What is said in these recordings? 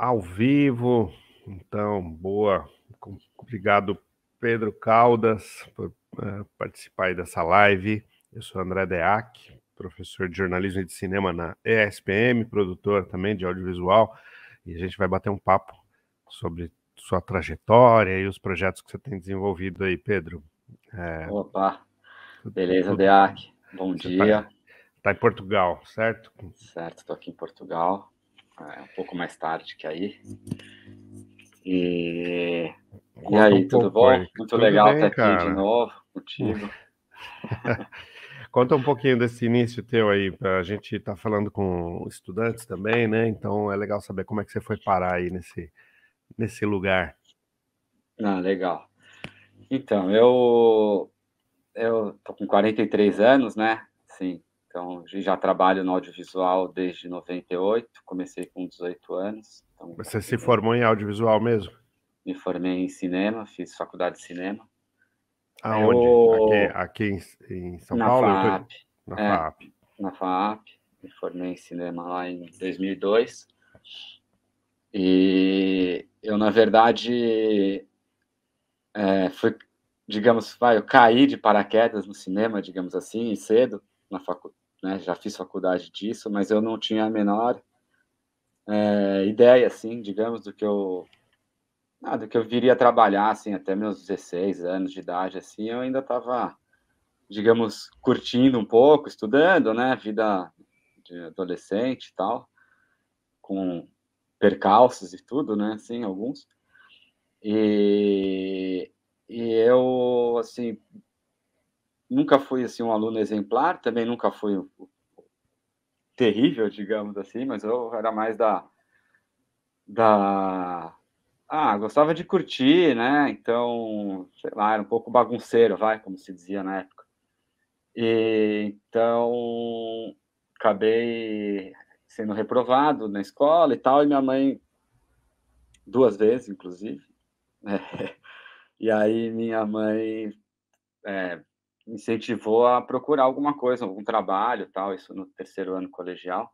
Ao vivo. Então, boa. Obrigado, Pedro Caldas, por participar aí dessa live. Eu sou André Deac, professor de jornalismo e de cinema na ESPM, produtor também de audiovisual, e a gente vai bater um papo sobre sua trajetória e os projetos que você tem desenvolvido aí, Pedro. Opa, beleza, Tudo. Deac? Bom Você está dia. em Portugal, certo? Certo, estou aqui em Portugal, um pouco mais tarde que aí. E, e Conta um aí, tudo pouco bom? aí. Muito Tudo legal estar bem, aqui de cara? novo contigo. Conta um pouquinho desse início teu aí, a gente tá falando com estudantes também, né? Então é legal saber como é que você foi parar aí nesse lugar. Ah, legal. Então, eu tô com 43 anos, né? Sim, então já trabalho no audiovisual desde 98, comecei com 18 anos, então Você se formou em audiovisual mesmo? me formei em cinema, fiz faculdade de cinema. Aonde? Eu, Aqui em São na Paulo? FAAP, Na é, FAAP. na FAAP, me formei em cinema lá em 2002. E eu, na verdade, fui, digamos, eu caí de paraquedas no cinema, digamos assim, cedo, né, já fiz faculdade disso, mas eu não tinha a menor ideia, assim, digamos, do que eu viria a trabalhar, assim, até meus 16 anos de idade, assim, eu ainda estava, digamos, curtindo um pouco, estudando, né, vida de adolescente e tal, com percalços e tudo, né, assim, alguns. E, e eu, assim, nunca fui, assim, um aluno exemplar, também nunca fui terrível, digamos assim, mas eu era mais da... gostava de curtir, né? Então, sei lá, era um pouco bagunceiro, vai, como se dizia na época. E, então, acabei sendo reprovado na escola e tal, e minha mãe, duas vezes, inclusive, né? E aí minha mãe me incentivou a procurar alguma coisa, algum trabalho, tal, isso no terceiro ano colegial.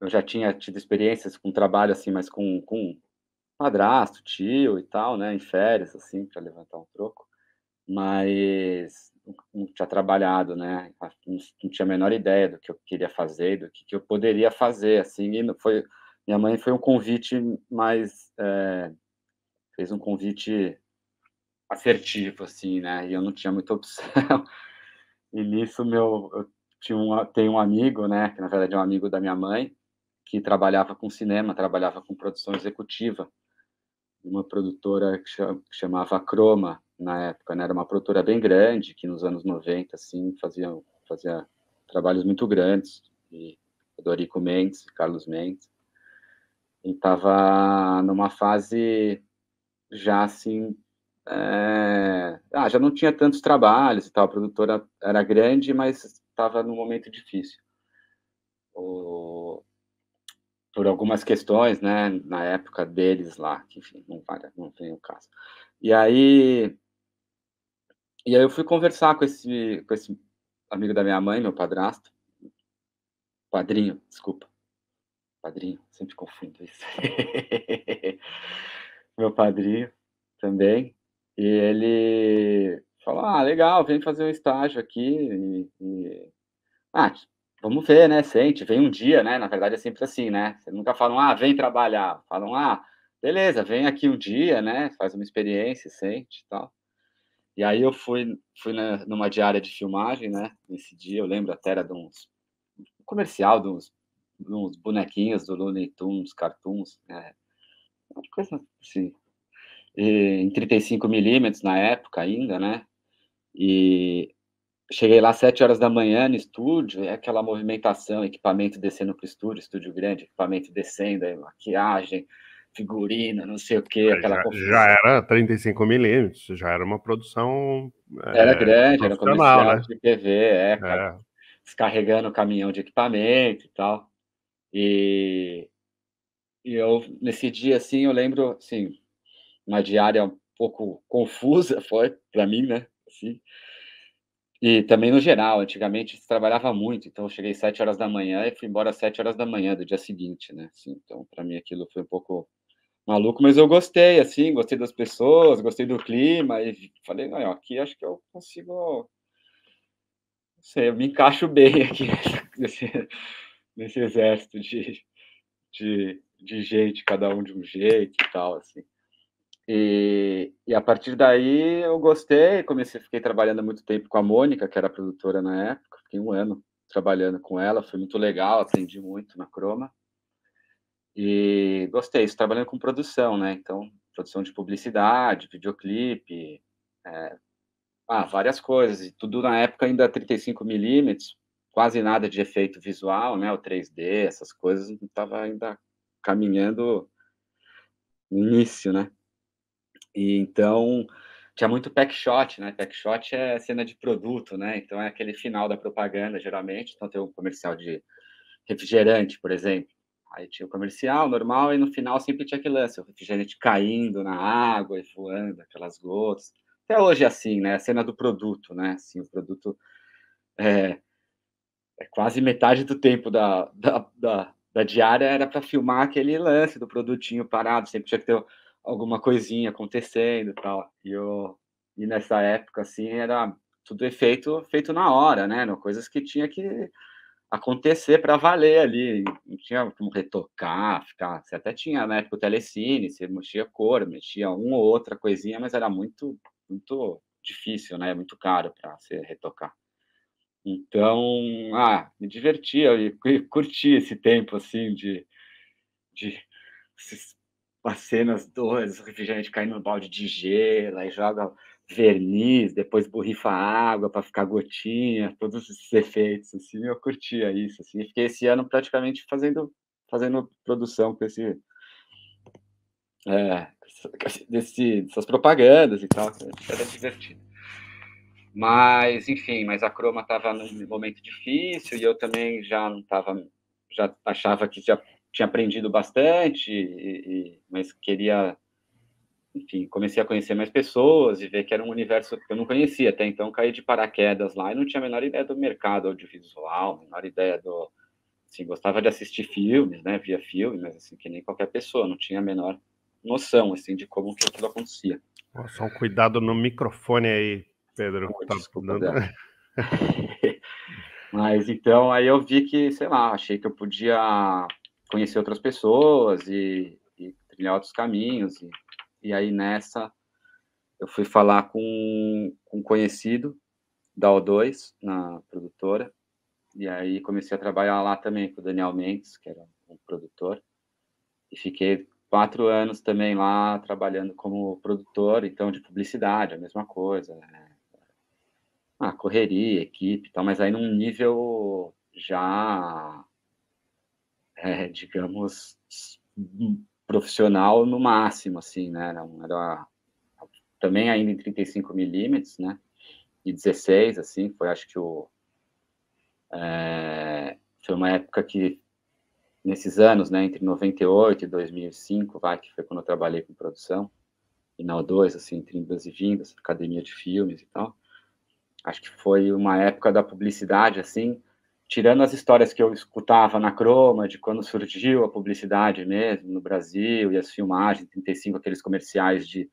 Eu já tinha tido experiências com trabalho, assim, mas com padrasto, tio e tal, né, em férias, assim, para levantar um troco, mas não tinha trabalhado, né, não tinha a menor ideia do que eu queria fazer, do que eu poderia fazer, assim, e não foi minha mãe foi um convite mais, fez um convite assertivo, assim, né, e eu não tinha muita opção. E nisso eu tenho um amigo, né, que na verdade é um amigo da minha mãe, que trabalhava com cinema, trabalhava com produção executiva, uma produtora que chamava Croma, na época, né, era uma produtora bem grande, que nos anos 90, assim, fazia trabalhos muito grandes, e Dorico Mendes, Carlos Mendes, e estava numa fase já, assim, já não tinha tantos trabalhos e tal, a produtora era grande, mas estava num momento difícil. O, por algumas questões, né, na época deles lá, que enfim, não vem o caso. E aí, e aí eu fui conversar com esse amigo da minha mãe, meu padrasto, padrinho, desculpa, padrinho, sempre confundo isso. Meu padrinho também, e ele falou, legal, vem fazer um estágio aqui, ah, vamos ver, né, sente, vem um dia, né, na verdade é sempre assim, né, vocês nunca falam, vem trabalhar, falam, beleza, vem aqui um dia, né, faz uma experiência, sente e tal. E aí eu fui numa diária de filmagem, né, nesse dia, eu lembro até era de um comercial de uns bonequinhos do Looney Tunes, cartoons, uma coisa assim, em 35 mm na época ainda, né, e cheguei lá às 7 horas da manhã no estúdio, é aquela movimentação, equipamento descendo para o estúdio grande, equipamento descendo, aí maquiagem, figurino, não sei o quê, aquela Já confusão. era 35 mm, já era uma produção Era grande, era um profissional, comercial né? de TV, É. descarregando o caminhão de equipamento e tal. E, e eu, nesse dia, assim, eu lembro, assim, uma diária um pouco confusa foi para mim, né? Assim, E também no geral, antigamente se trabalhava muito, então eu cheguei 7 horas da manhã e fui embora às 7 horas da manhã do dia seguinte, né, assim, então para mim aquilo foi um pouco maluco, mas eu gostei, assim, gostei das pessoas, gostei do clima e falei: "Não, aqui acho que eu consigo, não sei, eu me encaixo bem aqui nesse exército de gente, cada um de um jeito e tal, assim". E a partir daí eu gostei, fiquei trabalhando há muito tempo com a Mônica, que era a produtora na época, fiquei 1 ano trabalhando com ela, foi muito legal, aprendi muito na Croma. E gostei, isso trabalhando com produção, né, então, produção de publicidade, videoclipe, várias coisas, e tudo na época ainda 35 milímetros, quase nada de efeito visual, né, o 3D, essas coisas, não estava ainda caminhando no início, né. E então, tinha muito pack shot, né, pack shot é cena de produto, né, então é aquele final da propaganda geralmente, então tem um comercial de refrigerante, por exemplo, aí tinha o comercial normal e no final sempre tinha aquele lance, o refrigerante caindo na água e voando, aquelas gotas. Até hoje é assim, né, a cena do produto, né, assim, o produto é quase metade do tempo da diária era para filmar aquele lance do produtinho parado, sempre tinha que ter alguma coisinha acontecendo e tal. E nessa época, assim, era tudo feito na hora, né, eram coisas que tinha que acontecer para valer ali, não tinha como retocar, ficar, você até tinha na época o telecine, você mexia cor, mexia uma ou outra coisinha, mas era muito difícil, né, muito caro para você retocar. Então, me divertia e curti esse tempo, assim, de esses as cenas doidas, o refrigerante caindo no balde de gelo, aí joga verniz, depois borrifa água para ficar gotinha, todos esses efeitos, assim, eu curtia isso, assim, e fiquei esse ano praticamente fazendo produção com esse dessas propagandas e tal, era divertido. Mas, enfim, a Croma estava num momento difícil e eu também já não estava, já achava que já tinha aprendido bastante, mas queria, enfim, comecei a conhecer mais pessoas e ver que era um universo que eu não conhecia até então, caí de paraquedas lá e não tinha a menor ideia do mercado audiovisual, a menor ideia do, assim, gostava de assistir filmes, né, via filme, mas assim, que nem qualquer pessoa, não tinha a menor noção, assim, de como que aquilo acontecia. Ó, só um cuidado no microfone aí, Pedro. Tá Desculpa, dando. Dé. Mas então aí eu vi que, sei lá, achei que eu podia conhecer outras pessoas e trilhar outros caminhos. E aí nessa eu fui falar com um conhecido da O2, na produtora, e aí comecei a trabalhar lá também com o Daniel Mendes, que era um produtor, e fiquei 4 anos também lá trabalhando como produtor, então de publicidade, a mesma coisa, né? Correria, equipe e tal, mas aí num nível já digamos, profissional no máximo, assim, né, era também ainda em 35 milímetros, né, e 16, assim, foi acho que foi uma época que, nesses anos, né, entre 98 e 2005, que foi quando eu trabalhei com produção, e na O2, assim, entre indas e vindas, academia de filmes e tal, acho que foi uma época da publicidade, assim, tirando as histórias que eu escutava na Croma, de quando surgiu a publicidade mesmo no Brasil, e as filmagens, 35, aqueles comerciais de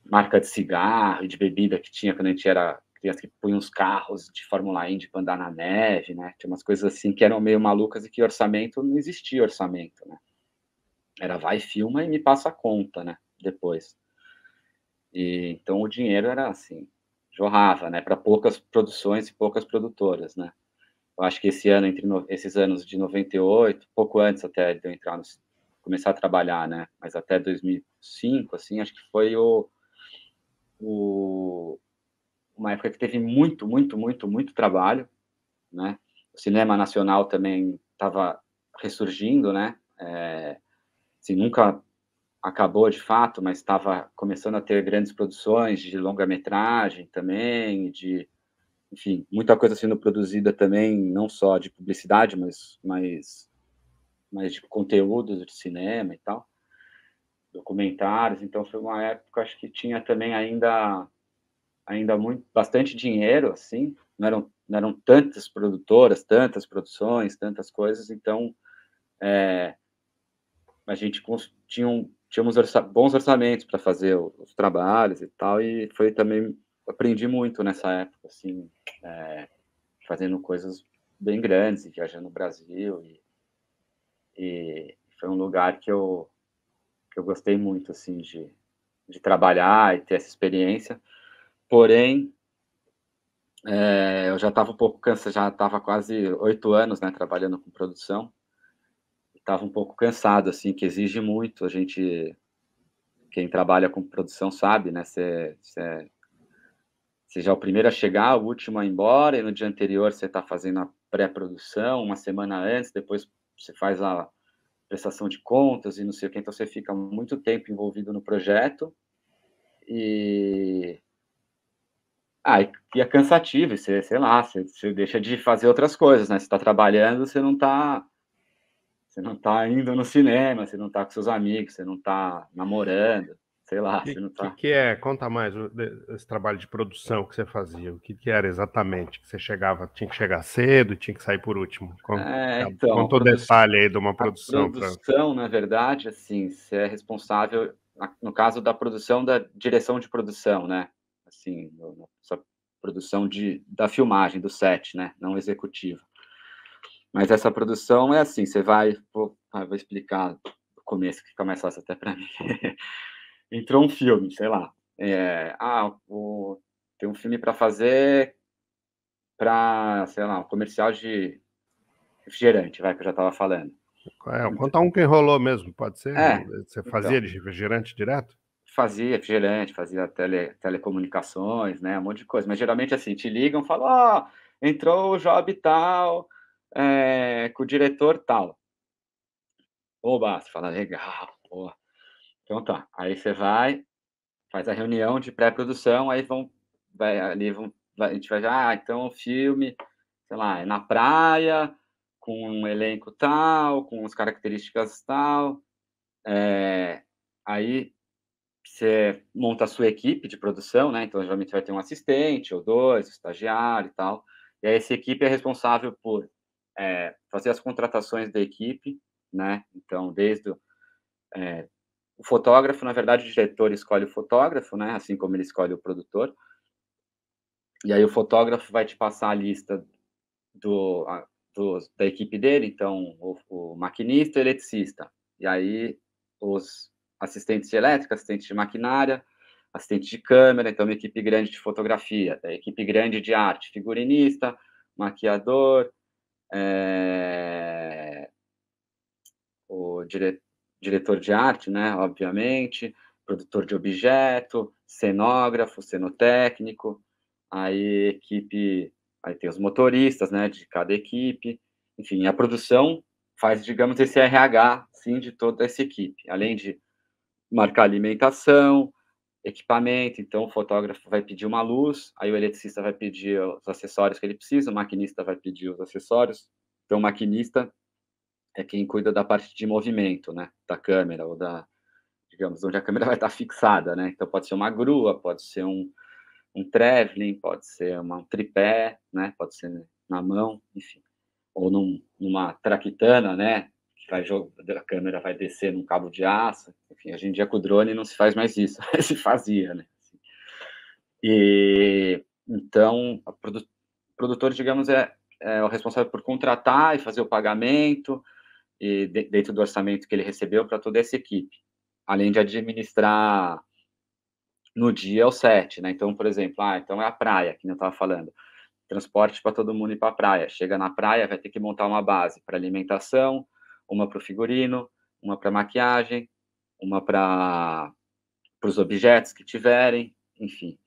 marca de cigarro e de bebida que tinha quando a gente era criança, que punha uns carros de Fórmula Indy para andar na neve, né? Tinha umas coisas assim que eram meio malucas e que orçamento, não existia orçamento, né? Era vai, filma e me passa a conta, né? Depois. E então o dinheiro era assim, jorrava, né, para poucas produções e poucas produtoras, né. Eu acho que esse ano, esses anos de 98, pouco antes até de eu entrar começar a trabalhar, né, mas até 2005, assim, acho que foi o uma época que teve muito, muito, muito, muito trabalho, né. O cinema nacional também estava ressurgindo, né, assim, nunca acabou de fato, mas estava começando a ter grandes produções de longa-metragem também, enfim, muita coisa sendo produzida também, não só de publicidade, mas de conteúdos de cinema e tal, documentários. Então foi uma época, acho que tinha também ainda ainda bastante dinheiro, assim, não eram tantas produtoras, tantas produções, tantas coisas, então a gente tínhamos bons orçamentos para fazer os trabalhos e tal, e foi também, aprendi muito nessa época, assim, fazendo coisas bem grandes, e viajando no Brasil, e foi um lugar que eu gostei muito, assim, de trabalhar e ter essa experiência, porém, eu já estava um pouco cansado, já estava quase 8 anos, né, trabalhando com produção, estava um pouco cansado, assim, que exige muito, quem trabalha com produção sabe, né, você já é o primeiro a chegar, o último a ir embora, e no dia anterior você está fazendo a pré-produção, uma semana antes, depois você faz a prestação de contas e não sei o que, então você fica muito tempo envolvido no projeto, e e é cansativo, e você, sei lá, você deixa de fazer outras coisas, né? Você está trabalhando, você não tá indo no cinema, você não tá com seus amigos, você não tá namorando, sei lá, você não tá. Que é? Conta mais esse trabalho de produção que você fazia. O que era exatamente? Que você chegava, tinha que chegar cedo, tinha que sair por último. Então, Conta o detalhe aí de uma a produção para. produção, na verdade, assim, você é responsável, no caso da produção, da direção de produção, né? Assim, essa produção da filmagem, do set, né? Não executiva. Mas essa produção é assim, você vou explicar do começo, que fica mais fácil até para mim. Entrou um filme, sei lá, tem um filme para fazer para, sei lá, um comercial de refrigerante, vai, que eu já estava falando. Conta um que enrolou mesmo, pode ser? Você fazia Então, de refrigerante direto? fazia refrigerante, fazia telecomunicações, né, um monte de coisa, mas geralmente, assim, te ligam, falam: "Ó, entrou o job tal, com o diretor tal". Oba, você fala: "Legal, pô". Então tá, aí você vai, faz a reunião de pré-produção, aí a gente vai, então o filme, sei lá, é na praia, com um elenco tal, com as características tal, aí você monta a sua equipe de produção, né, então geralmente vai ter um assistente ou 2, estagiário e tal, e aí essa equipe é responsável por, fazer as contratações da equipe, né, então desde o fotógrafo, na verdade, o diretor escolhe o fotógrafo, né, assim como ele escolhe o produtor, e aí o fotógrafo vai te passar a lista do a da equipe dele, então o maquinista e o eletricista. E aí os assistentes de elétrica, assistentes de maquinária, assistente de câmera, então uma equipe grande de fotografia, equipe grande de arte, figurinista, maquiador, o diretor de arte, né, obviamente, produtor de objeto, cenógrafo, cenotécnico, aí equipe, aí tem os motoristas, né, de cada equipe, enfim, a produção faz, digamos, esse RH, sim, de toda essa equipe, além de marcar alimentação, equipamento, então o fotógrafo vai pedir uma luz, aí o eletricista vai pedir os acessórios que ele precisa, o maquinista vai pedir os acessórios, então o maquinista é quem cuida da parte de movimento, né, da câmera ou digamos, onde a câmera vai estar fixada, né, então pode ser uma grua, pode ser um traveling, pode ser um tripé, né, pode ser na mão, enfim, ou numa traquitana, né, que a câmera vai descer num cabo de aço, enfim, hoje em dia com o drone não se faz mais isso, se fazia, né. E então, produtor, digamos, é o responsável por contratar e fazer o pagamento, e dentro do orçamento que ele recebeu para toda essa equipe, além de administrar no dia o set, né? Então, por exemplo, então é a praia, que eu estava falando, transporte para todo mundo ir para a praia. Chega na praia, vai ter que montar uma base para alimentação, uma para o figurino, uma para maquiagem, uma para os objetos que tiverem, enfim,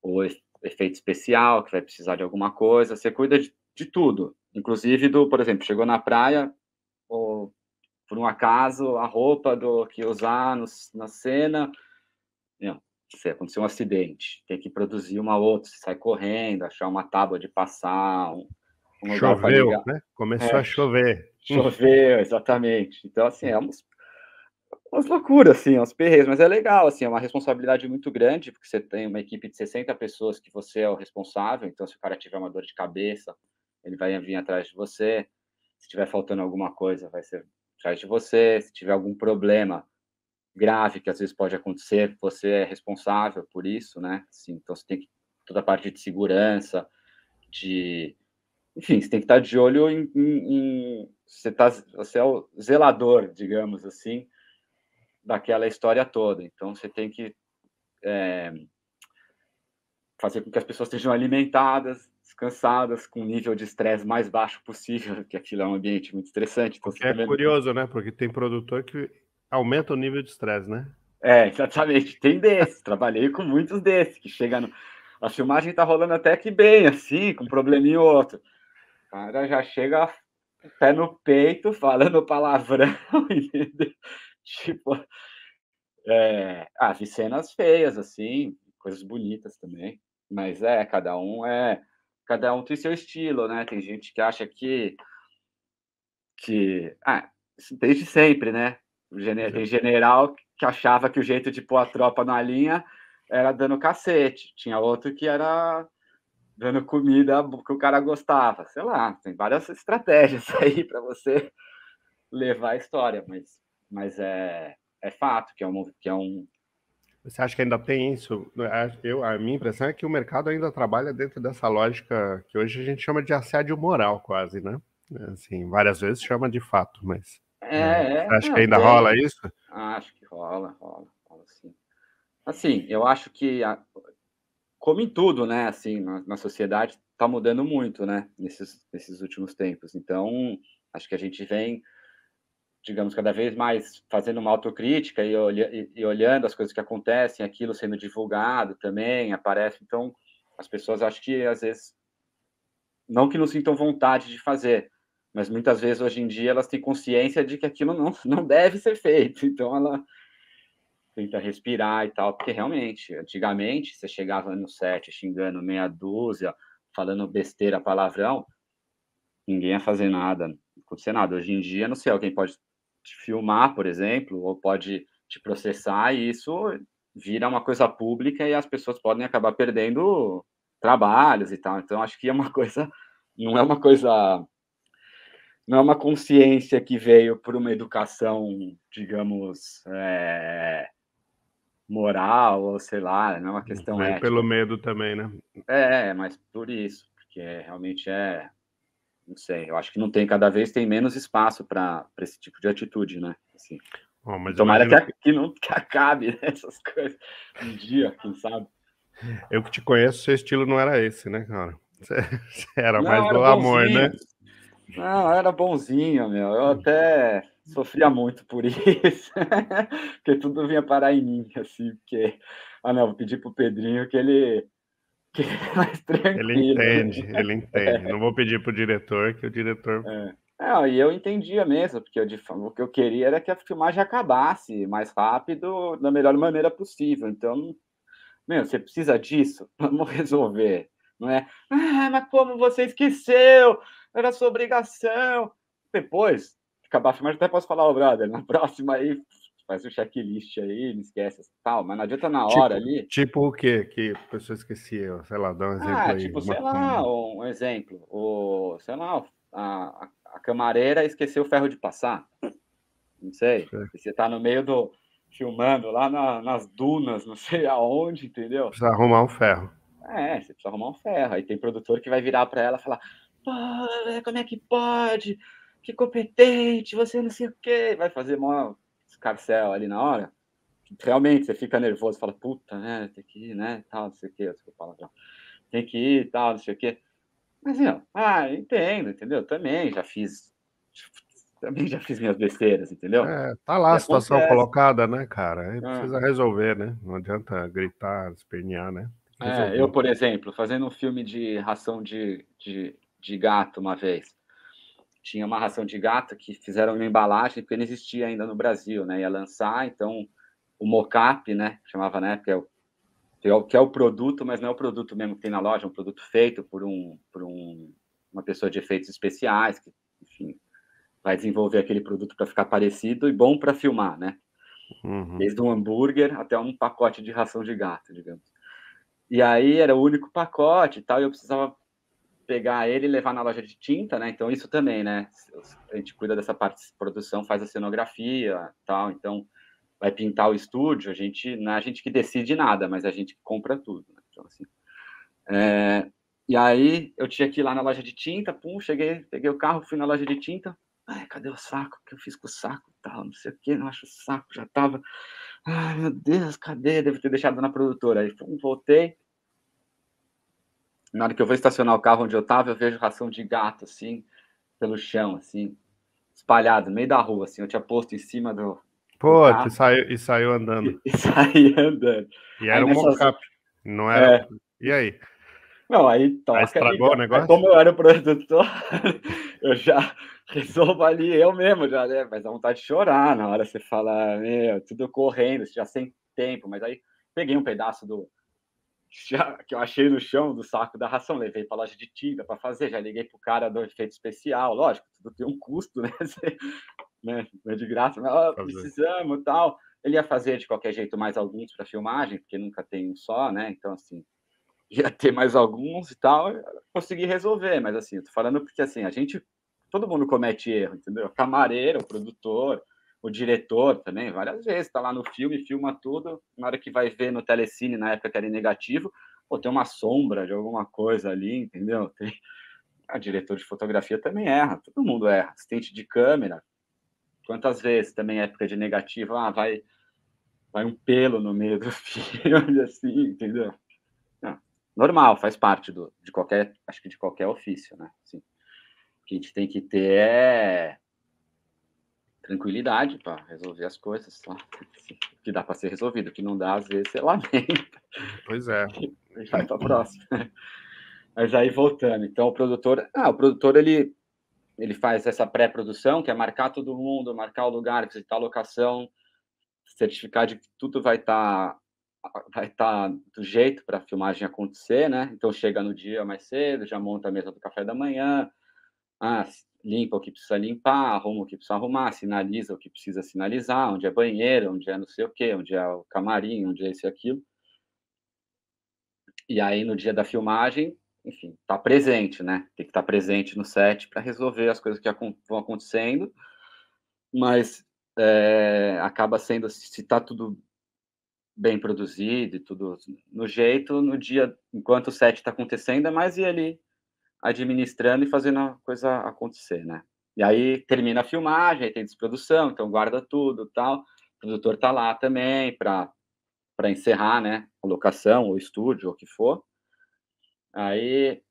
o efeito especial, que vai precisar de alguma coisa. Você cuida de tudo, inclusive por exemplo, chegou na praia, ou por um acaso, a roupa que usar na cena, não, se acontecer um acidente, tem que produzir uma outra, você sai correndo, achar uma tábua de passar, um lugar para Choveu, ligar. né? Começou a É, chover. choveu, exatamente. Então, assim, umas loucuras, assim, uns perreios, mas é legal, assim, é uma responsabilidade muito grande, porque você tem uma equipe de 60 pessoas que você é o responsável, então se o cara tiver uma dor de cabeça, ele vai vir atrás de você, se tiver faltando alguma coisa, vai ser atrás de você, se tiver algum problema grave, que às vezes pode acontecer, você é responsável por isso, né, assim, então você tem que toda a parte de segurança, de enfim, você tem que estar de olho você é o zelador, digamos assim, daquela história toda. Então você tem que fazer com que as pessoas estejam alimentadas, descansadas, com um nível de estresse mais baixo possível, porque aquilo é um ambiente muito estressante. Então O você que é também não... curioso, né? Porque tem produtor que aumenta o nível de estresse, né? É, exatamente. Tem desses. Trabalhei com muitos desses que chega no... A filmagem tá rolando até que bem, assim, com um probleminha ou outro. O cara já chega pé no peito, falando palavrão, entendeu? Tipo, vi cenas feias, assim, coisas bonitas também. Mas cada um tem seu estilo, né? Tem gente que acha isso desde sempre, né? Tem general que achava que o jeito de pôr a tropa na linha era dando cacete. Tinha outro que era dando comida que o cara gostava. Sei lá, tem várias estratégias aí para você levar a história, mas é fato que é um. Você acha que ainda tem isso? A minha impressão é que o mercado ainda trabalha dentro dessa lógica que hoje a gente chama de assédio moral, quase, né? Assim, várias vezes chama de fato, mas você acha que Não, ainda rola tem. isso? Acho que rola sim. Assim, eu acho que, como em tudo, né, assim, na sociedade, está mudando muito, né, nesses últimos tempos. Então, acho que a gente vem, digamos, cada vez mais fazendo uma autocrítica e olhando as coisas que acontecem, aquilo sendo divulgado também, aparece. Então, as pessoas acho que, às vezes, não que não sintam vontade de fazer, mas muitas vezes, hoje em dia, elas têm consciência de que aquilo não deve ser feito. Então, ela tenta respirar e tal, porque realmente, antigamente, você chegava no set xingando meia dúzia, falando besteira, palavrão, ninguém ia fazer nada, não ia acontecer nada. Hoje em dia, não sei, alguém pode te filmar, por exemplo, ou pode te processar, e isso vira uma coisa pública e as pessoas podem acabar perdendo trabalhos e tal. Então, acho que é uma coisa, não é uma coisa, não é uma consciência que veio por uma educação, digamos, moral ou sei lá, não é uma questão Veio pelo ética. medo também, né? Mas por isso, porque realmente não sei, eu acho que não tem, cada vez tem menos espaço para esse tipo de atitude, né, assim. Bom, E mas tomara imagino que não que acabe, né, essas coisas um dia, quem sabe. eu que te conheço, seu estilo não era esse, né, cara? Você era mais Não, era do amor, bonzinho. né? Não, era bonzinho, meu. Eu até sofria muito por isso, porque tudo vinha parar em mim, assim, porque não, vou pedir pro Pedrinho que ele é mais tranquilo. Ele entende. Não vou pedir pro diretor, que o diretor. Não, e eu entendia mesmo, porque o que eu queria era que a filmagem acabasse mais rápido, da melhor maneira possível. Então, meu, você precisa disso? Vamos resolver. Não é, mas como você esqueceu? Era sua obrigação. Depois, acabar a filmagem, até posso falar, ô brother, na próxima aí, faz um checklist aí, não esquece, tal, mas não adianta na hora Tipo, ali. tipo o quê? Que a pessoa esquecia? Sei lá, dá um exemplo aí. Tipo, sei lá, um exemplo, sei lá, a camareira esqueceu o ferro de passar. Não sei, você tá no meio do filmando lá nas dunas, não sei aonde, entendeu? Precisa arrumar um ferro. Você precisa arrumar um ferro. Aí tem produtor que vai virar para ela e falar: "Pô, como é que pode? Que competente, você não sei o quê". Vai fazer maior escarcéu ali na hora. Realmente você fica nervoso, fala: "Puta, né, tem que ir, né, tal, não sei o quê", desculpa o palavrão. "Tem que ir, tal, não sei o quê". Mas, meu, entendo, entendeu? Também já fiz minhas besteiras, entendeu? É, tá lá E a situação acontece. colocada, né, cara? Aí Hã. precisa resolver, né? Não adianta gritar, espernear, né? Tem que Eu, resolver. por exemplo, fazendo um filme de ração de gato uma vez, tinha uma ração de gato que fizeram uma embalagem, porque não existia ainda no Brasil, né, ia lançar, então o mocap, né, chamava na época, que é o produto, mas não é o produto mesmo que tem na loja, é um produto feito uma pessoa de efeitos especiais, que, enfim, vai desenvolver aquele produto para ficar parecido e bom para filmar, né. Desde um hambúrguer até um pacote de ração de gato, digamos. E aí era o único pacote e tal, e eu precisava pegar ele e levar na loja de tinta, né? Então isso também, né? A gente cuida dessa parte de produção, faz a cenografia, tal. Então vai pintar o estúdio, não é a gente que decide nada, mas a gente que compra tudo. Né? Então assim, e aí eu tinha que ir lá na loja de tinta, pum, cheguei, peguei o carro, fui na loja de tinta. Ai, cadê o saco? O que eu fiz com o saco? Tal, não sei o que, não acho o saco, já tava. Ai, meu Deus, cadê? Devo ter deixado na produtora. Aí voltei. Na hora que eu vou estacionar o carro onde eu tava, eu vejo ração de gato, assim, pelo chão, assim, espalhado, no meio da rua, assim. Eu tinha posto em cima do Pô, carro e saiu andando. e saí andando. E Aí era um nessas. mocap, não era. É, E aí? não, aí Aí toca ali. estragou o Aí, negócio? como eu era o produtor, eu já resolvo ali eu mesmo, já, né? Mas dá vontade de chorar na hora você fala, meu, tudo correndo, já sem tempo. Mas aí peguei um pedaço que eu achei no chão do saco da ração, levei para a loja de tinta para fazer, já liguei para o cara do efeito especial, lógico, tudo tem um custo, né? Né? Não é de graça, mas Fazer. precisamos tal. Ele ia fazer de qualquer jeito mais alguns para filmagem, porque nunca tem um só, né? Então, assim, ia ter mais alguns e tal, consegui resolver, mas assim, eu tô falando porque assim, todo mundo comete erro, entendeu? O camareiro, o produtor, o diretor também, várias vezes, tá lá no filme, filma tudo, na hora que vai ver no telecine, na época que era em negativo, pô, tem uma sombra de alguma coisa ali, entendeu? A diretor de fotografia também erra, todo mundo erra, assistente de câmera, quantas vezes também época de negativo, vai um pelo no meio do filme, assim, entendeu? Não, normal, faz parte de qualquer, acho que de qualquer ofício, né? Assim, o que a gente tem que ter é tranquilidade para resolver as coisas, só. Assim, o que dá para ser resolvido, o que não dá, às vezes, você lamenta Pois é. e vai para a próxima. Mas aí, voltando, então o produtor ele faz essa pré-produção, que é marcar todo mundo, marcar o lugar, visitar a locação, certificar de que tudo vai estar do jeito para a filmagem acontecer, né? Então chega no dia mais cedo, já monta a mesa do café da manhã, limpa o que precisa limpar, arruma o que precisa arrumar, sinaliza o que precisa sinalizar, onde é banheiro, onde é não sei o quê, onde é o camarim, onde é isso e aquilo. E aí no dia da filmagem, enfim, tá presente, né? Tem que estar presente no set para resolver as coisas que vão acontecendo, mas acaba sendo, se tá tudo bem produzido e tudo no jeito, no dia, enquanto o set está acontecendo, é mais ir ali administrando e fazendo a coisa acontecer, né? E aí termina a filmagem, aí tem desprodução, então guarda tudo, tal. O produtor tá lá também para encerrar, né? A locação, ou estúdio, ou o que for. Aí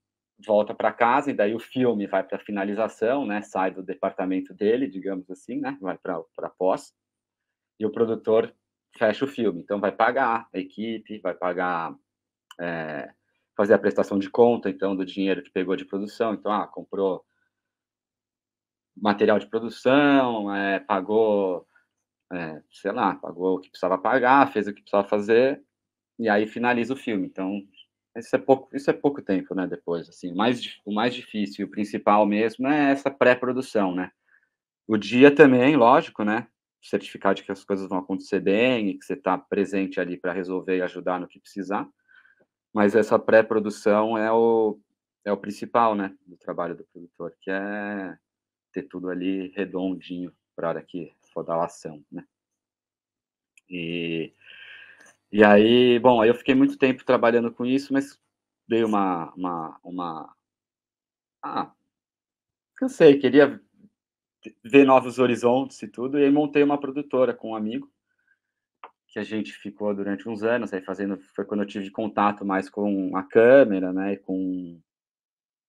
volta para casa e daí o filme vai para finalização, né? Sai do departamento dele, digamos assim, né? Vai para pós. E o produtor fecha o filme. Então vai pagar a equipe, vai pagar fazer a prestação de conta, então, do dinheiro que pegou de produção. Então, comprou material de produção, pagou, sei lá, pagou o que precisava pagar, fez o que precisava fazer, e aí finaliza o filme. Então, isso é pouco tempo, né, depois, assim. O mais difícil e o principal mesmo é essa pré-produção, né. O dia também, lógico, né, certificar de que as coisas vão acontecer bem e que você está presente ali para resolver e ajudar no que precisar. Mas essa pré-produção é o principal, né, do trabalho do produtor, que é ter tudo ali redondinho para a hora que for dar a ação, né. E e aí, bom, aí eu fiquei muito tempo trabalhando com isso, mas veio ah, cansei, queria ver novos horizontes e tudo, e aí montei uma produtora com um amigo, que a gente ficou durante uns anos aí fazendo, foi quando eu tive contato mais com a câmera, né, e com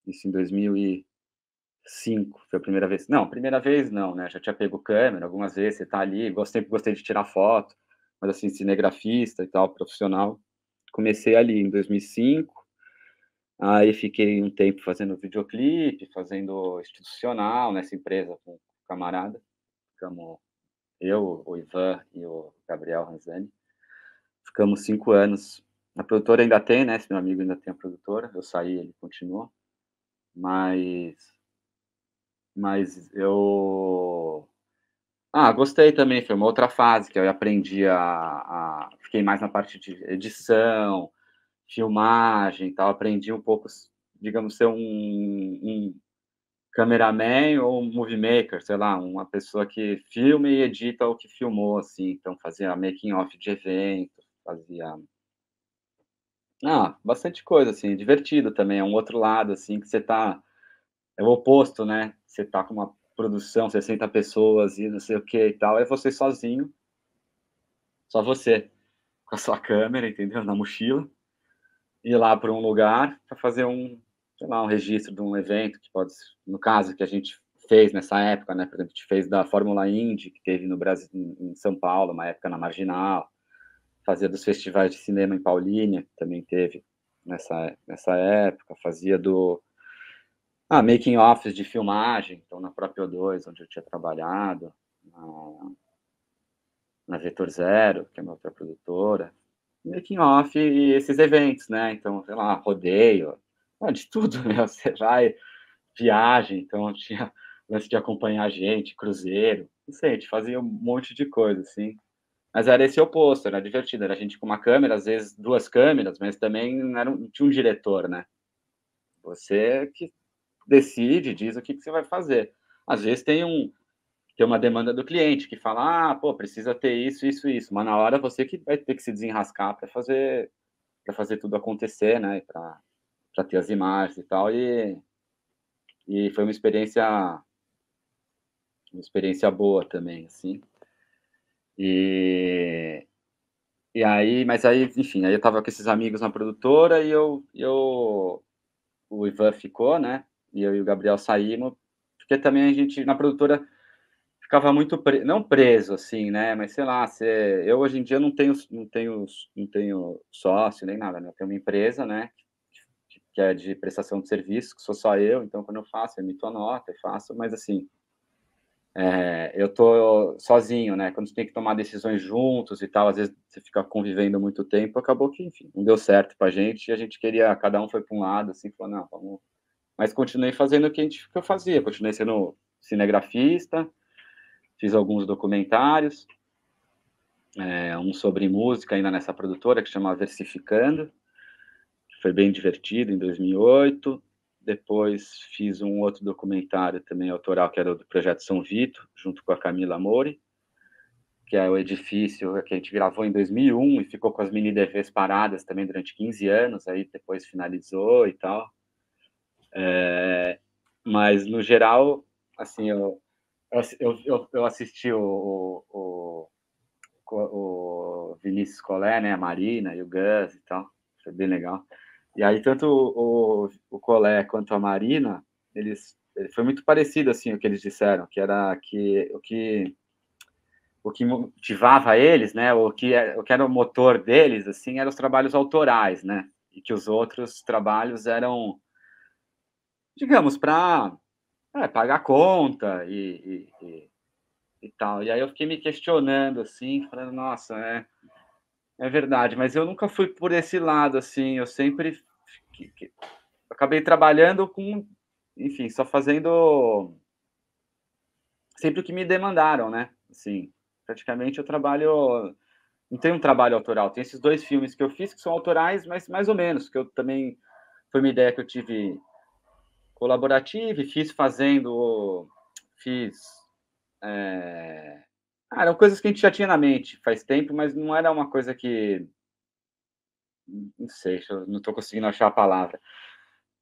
isso em 2005 foi a primeira vez. Não, primeira vez não, né, já tinha pego câmera algumas vezes, você tá ali, sempre gostei de tirar foto, mas assim, cinegrafista e tal, profissional. Comecei ali em 2005, aí fiquei um tempo fazendo videoclipe, fazendo institucional nessa empresa com um camarada, ficamos eu, o Ivan e o Gabriel Ranzani, ficamos 5 anos. A produtora ainda tem, né, esse meu amigo ainda tem a produtora, eu saí, ele continua, mas eu Gostei também, foi uma outra fase que eu aprendi fiquei mais na parte de edição, filmagem e tal, aprendi um pouco, digamos, ser um cameraman ou um movie maker, sei lá, uma pessoa que filma e edita o que filmou, assim, então fazia making of de evento, fazia bastante coisa, assim, divertido também, é um outro lado, assim, que você tá é o oposto, né, você tá com uma produção, 60 pessoas e não sei o que e tal, é você sozinho, só você, com a sua câmera, entendeu, na mochila, ir lá para um lugar para fazer sei lá, um registro de um evento que pode no caso que a gente fez nessa época, né, por exemplo, a gente fez da Fórmula Indy, que teve no Brasil em São Paulo, uma época na Marginal, fazia dos festivais de cinema em Paulínia, que também teve nessa época, fazia making offs de filmagem, então na própria O2, onde eu tinha trabalhado, na Vetor Zero, que é uma outra produtora, making off e esses eventos, né? Então, sei lá, rodeio, de tudo, né? Você vai, viagem, então tinha lance de acompanhar a gente, cruzeiro, não sei, a gente fazia um monte de coisa, assim. Mas era esse oposto, era divertido, era a gente com uma câmera, às vezes 2 câmeras, mas também não tinha um diretor, né? Você que decide, diz o que você vai fazer. Às vezes tem uma demanda do cliente que fala, pô, precisa ter isso, isso, isso, mas na hora você que vai ter que se desenrascar para fazer tudo acontecer, né, para ter as imagens e tal, e foi uma experiência boa também, assim. E, mas aí, enfim, aí eu tava com esses amigos na produtora e o Ivan ficou, né, e eu e o Gabriel saímos, porque também a gente, na produtora, ficava muito não preso, assim, né, mas sei lá, eu hoje em dia não tenho sócio nem nada, né, eu tenho uma empresa, né, que é de prestação de serviço, que sou só eu, então quando eu faço, eu emito a nota e faço, mas assim, eu tô sozinho, né, quando você tem que tomar decisões juntos e tal, às vezes você fica convivendo muito tempo, acabou que, enfim, não deu certo pra gente, e a gente queria, cada um foi para um lado, assim, falou, não, vamos... Mas continuei fazendo o que eu fazia, continuei sendo cinegrafista, fiz alguns documentários, um sobre música ainda nessa produtora, que chama Versificando, que foi bem divertido, em 2008. Depois fiz um outro documentário também autoral, que era do Projeto São Vito, junto com a Camila Mori, que é o edifício que a gente gravou em 2001 e ficou com as mini DVs paradas também durante 15 anos, aí depois finalizou e tal. Mas, no geral, assim, eu assisti o Vinícius Collet, né, a Marina e o Gus e tal, foi bem legal. E aí, tanto o Collet quanto a Marina, foi muito parecido, assim, o que eles disseram, que era que o que motivava eles, né, o que era o motor deles, assim, eram os trabalhos autorais, né, e que os outros trabalhos eram, digamos, para pagar conta e tal. E aí eu fiquei me questionando, assim, falando, nossa, é verdade, mas eu nunca fui por esse lado, assim, eu sempre acabei trabalhando enfim, só fazendo sempre o que me demandaram, né? Assim, praticamente eu trabalho, não tenho um trabalho autoral, tem esses 2 filmes que eu fiz que são autorais, mas mais ou menos, que eu também, foi uma ideia que eu tive colaborativa e fiz, eram coisas que a gente já tinha na mente faz tempo, mas não era uma coisa que, não sei, eu não estou conseguindo achar a palavra.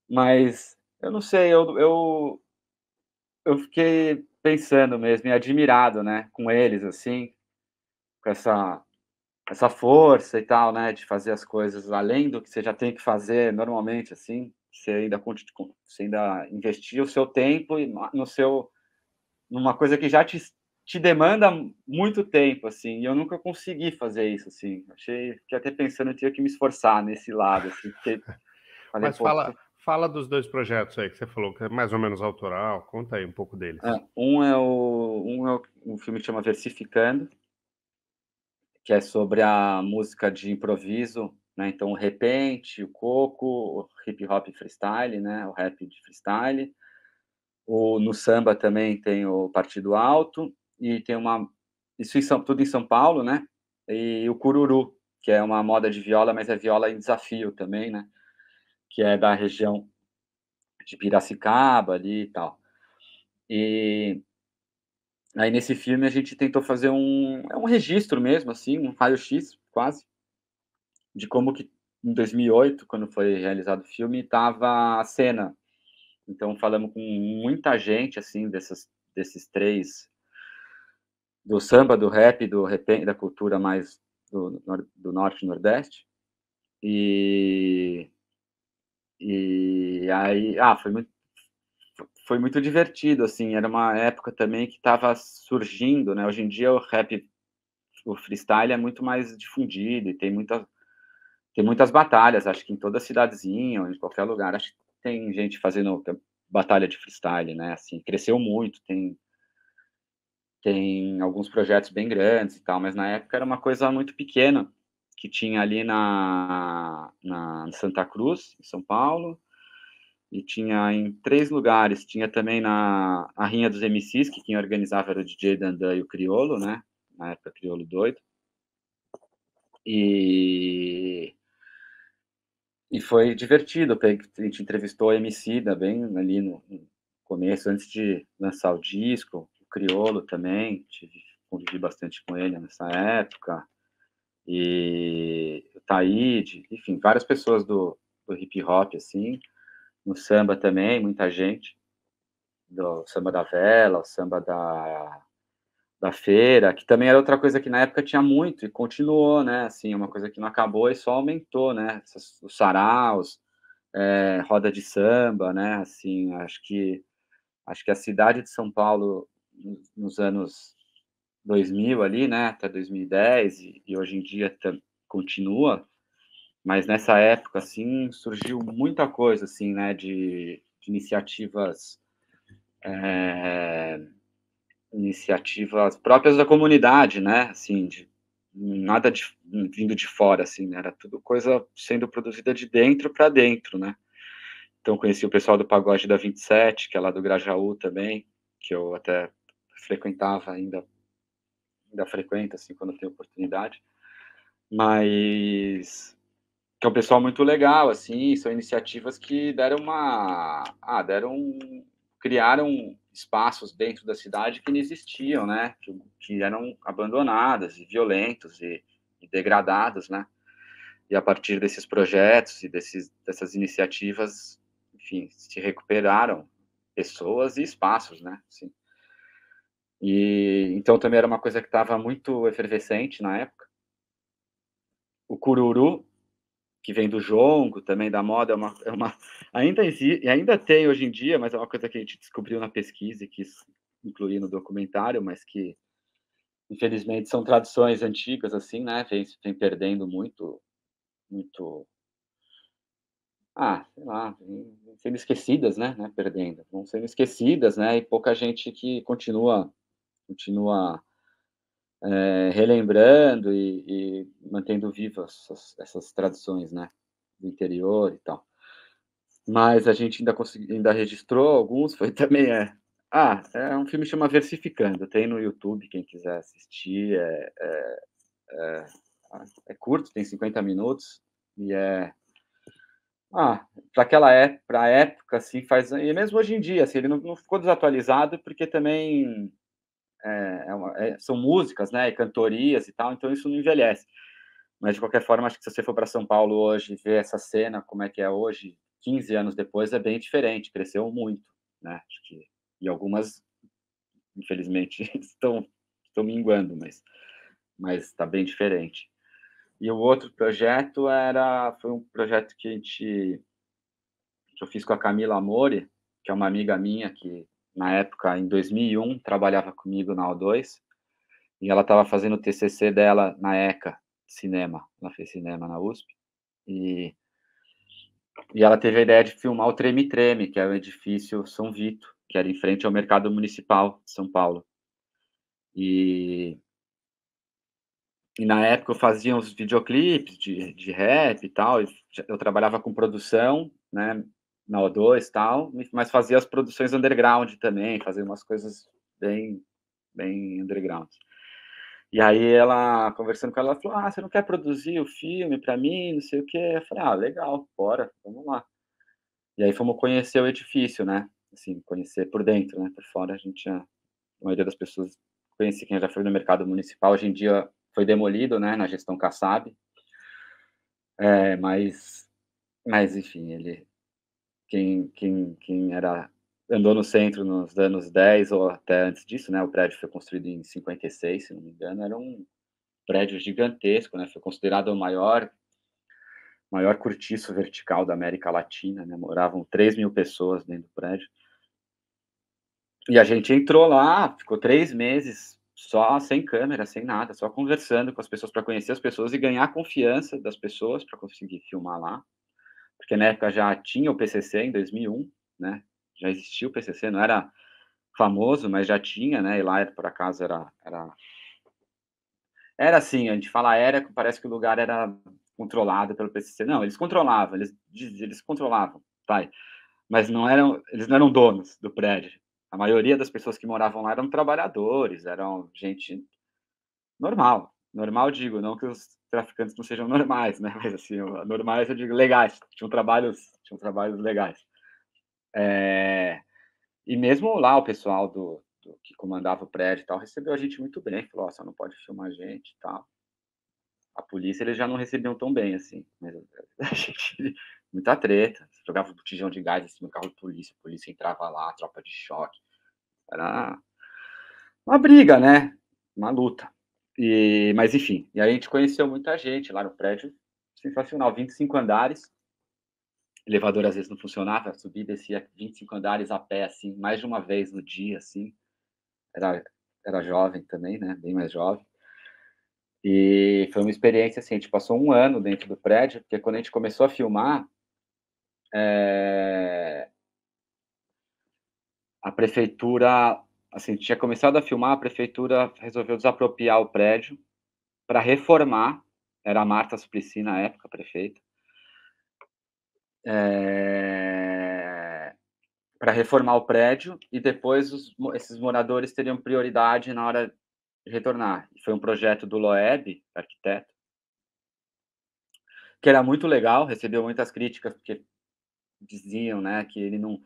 Mas eu não sei, eu fiquei pensando mesmo e admirado, né, com eles, assim, com essa força e tal, né, de fazer as coisas além do que você já tem que fazer normalmente, assim, você ainda investir o seu tempo numa coisa que já te demanda muito tempo, assim, e eu nunca consegui fazer isso, assim. Fiquei até pensando, eu tinha que me esforçar nesse lado, assim, porque falei: Mas "Pô". fala dos 2 projetos aí que você falou, que é mais ou menos autoral, conta aí um pouco deles. Um filme que chama Versificando, que é sobre a música de improviso, né, então o repente, o coco, o hip hop freestyle, né, o rap de freestyle. No samba também tem o Partido Alto, e tem isso tudo em São Paulo, né? E o Cururu, que é uma moda de viola, mas é viola em desafio também, né? Que é da região de Piracicaba ali e tal. E aí nesse filme a gente tentou fazer um registro mesmo, assim, um raio-x quase, de como que em 2008, quando foi realizado o filme, estava a cena. Então falamos com muita gente, assim, desses três, do samba, do rap, da cultura mais do norte e nordeste. E, e aí, foi muito divertido, assim, era uma época também que estava surgindo, né? Hoje em dia o rap, o freestyle é muito mais difundido e tem muitas batalhas, acho que em toda cidadezinha, ou em qualquer lugar, acho que tem gente fazendo batalha de freestyle, né? Assim, cresceu muito, tem alguns projetos bem grandes e tal, mas na época era uma coisa muito pequena, que tinha ali na Santa Cruz, em São Paulo, e tinha em 3 lugares, tinha também a Rinha dos MCs, que quem organizava era o DJ Dandan e o Criolo, né? Na época, Criolo Doido. E foi divertido, a gente entrevistou a Emicida bem ali no começo, antes de lançar o disco, o Criolo também, convivi bastante com ele nessa época, e o Taíde, enfim, várias pessoas do hip hop, assim, no samba também, muita gente, do samba da vela, o samba da feira, que também era outra coisa que na época tinha muito e continuou, né? Assim, uma coisa que não acabou e só aumentou, né? Os saraus, roda de samba, né? Assim, acho que a cidade de São Paulo nos anos 2000 ali, né? Até 2010 e hoje em dia continua, mas nessa época assim surgiu muita coisa assim, né? De iniciativas próprias da comunidade, né? Assim, nada vindo de fora, assim, né? Era tudo coisa sendo produzida de dentro para dentro, né? Então conheci o pessoal do Pagode da 27, que é lá do Grajaú também, que eu até frequentava ainda frequento, assim, quando tenho oportunidade. Mas que é um pessoal muito legal, assim, são iniciativas que criaram espaços dentro da cidade que não existiam, né, que eram abandonados e violentos e degradados, né, e a partir desses projetos e dessas iniciativas, enfim, se recuperaram pessoas e espaços, né, assim. E então também era uma coisa que estava muito efervescente na época. O Cururu, que vem do jongo, também da moda, ainda existe, e ainda tem hoje em dia, mas é uma coisa que a gente descobriu na pesquisa e quis incluir no documentário, mas que infelizmente são tradições antigas, assim, né? Vem perdendo muito, sei lá, vem sendo esquecidas, né? Perdendo, vão sendo esquecidas, né? E pouca gente que continua relembrando e mantendo vivas essas tradições, né? Do interior e tal. Mas a gente ainda registrou alguns, foi também é um filme que chama Versificando, tem no YouTube, quem quiser assistir, é curto, tem 50 minutos, e para pra época, assim, e mesmo hoje em dia, assim, ele não ficou desatualizado, porque também são músicas, né, e cantorias e tal, então isso não envelhece. Mas, de qualquer forma, acho que se você for para São Paulo hoje e ver essa cena, como é que é hoje, 15 anos depois, é bem diferente, cresceu muito, né? Acho que, e algumas, infelizmente, estão minguando, mas está bem diferente. E o outro projeto foi um projeto que eu fiz com a Camila Amore, que é uma amiga minha que, na época, em 2001, trabalhava comigo na O2, e ela estava fazendo o TCC dela na ECA, cinema, ela fez cinema na USP, e ela teve a ideia de filmar o Treme Treme, que é o edifício São Vito, que era em frente ao Mercado Municipal de São Paulo. E na época eu fazia uns videoclipes de rap e tal, eu trabalhava com produção, né, na O2 e tal, mas fazia as produções underground também, fazia umas coisas bem bem underground. E aí ela, conversando com ela, ela falou, você não quer produzir o filme pra mim, não sei o quê? Eu falei, legal, bora, vamos lá. E aí fomos conhecer o edifício, né? Assim, conhecer por dentro, né? Por fora a gente a maioria das pessoas conhece quem já foi no mercado municipal, hoje em dia foi demolido, né, na gestão Kassab. Mas enfim, quem andou no centro nos anos 10 ou até antes disso, né, o prédio foi construído em 56, se não me engano, era um prédio gigantesco, né, foi considerado o maior cortiço vertical da América Latina, né, moravam 3.000 pessoas dentro do prédio. E a gente entrou lá, ficou 3 meses só sem câmera, sem nada, só conversando com as pessoas para conhecer as pessoas e ganhar a confiança das pessoas para conseguir filmar lá. Porque na época já tinha o PCC em 2001, né, já existia o PCC, não era famoso, mas já tinha, né, e lá por acaso era assim, a gente fala parece que o lugar era controlado pelo PCC. Não, eles controlavam, eles controlavam, vai, mas eles não eram donos do prédio. A maioria das pessoas que moravam lá eram trabalhadores, eram gente normal. Normal, digo, não que os traficantes não sejam normais, né, mas assim, normais eu digo legais, tinham trabalhos legais. E mesmo lá o pessoal do que comandava o prédio e tal, recebeu a gente muito bem, falou: "Ó, não pode filmar a gente e tal". A polícia eles já não recebiam tão bem, assim, mas a gente muita treta, jogava botijão de gás em cima do carro de polícia, a polícia entrava lá, tropa de choque, era uma briga, né, uma luta. Mas enfim, e aí a gente conheceu muita gente lá no prédio, sensacional, 25 andares, elevador às vezes não funcionava, subia e descia 25 andares a pé, assim, mais de uma vez no dia, assim, era era jovem também, né, bem mais jovem. E foi uma experiência, assim, a gente passou 1 ano dentro do prédio, porque quando a gente começou a filmar, a prefeitura, assim, tinha começado a filmar, a prefeitura resolveu desapropriar o prédio para reformar, era a Marta Suplicy na época, a prefeita, para reformar o prédio e depois esses moradores teriam prioridade na hora de retornar. Foi um projeto do Loeb, arquiteto, que era muito legal, recebeu muitas críticas, porque diziam, né, que ele não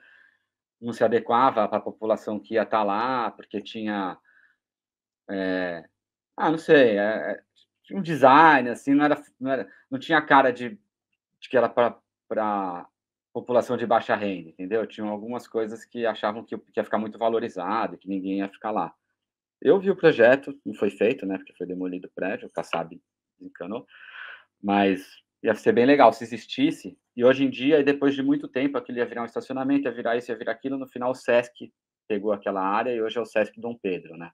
se adequava para a população que ia estar lá, porque tinha, não sei, tinha um design, assim, não tinha cara de que era para população de baixa renda, entendeu? Tinham algumas coisas que achavam que ia ficar muito valorizado, que ninguém ia ficar lá. Eu vi o projeto, não foi feito, né, porque foi demolido o prédio, o Kassab desencanou, mas ia ser bem legal se existisse. E hoje em dia, e depois de muito tempo, aquilo ia virar um estacionamento, ia virar isso, ia virar aquilo. No final, o Sesc pegou aquela área e hoje é o Sesc Dom Pedro, né?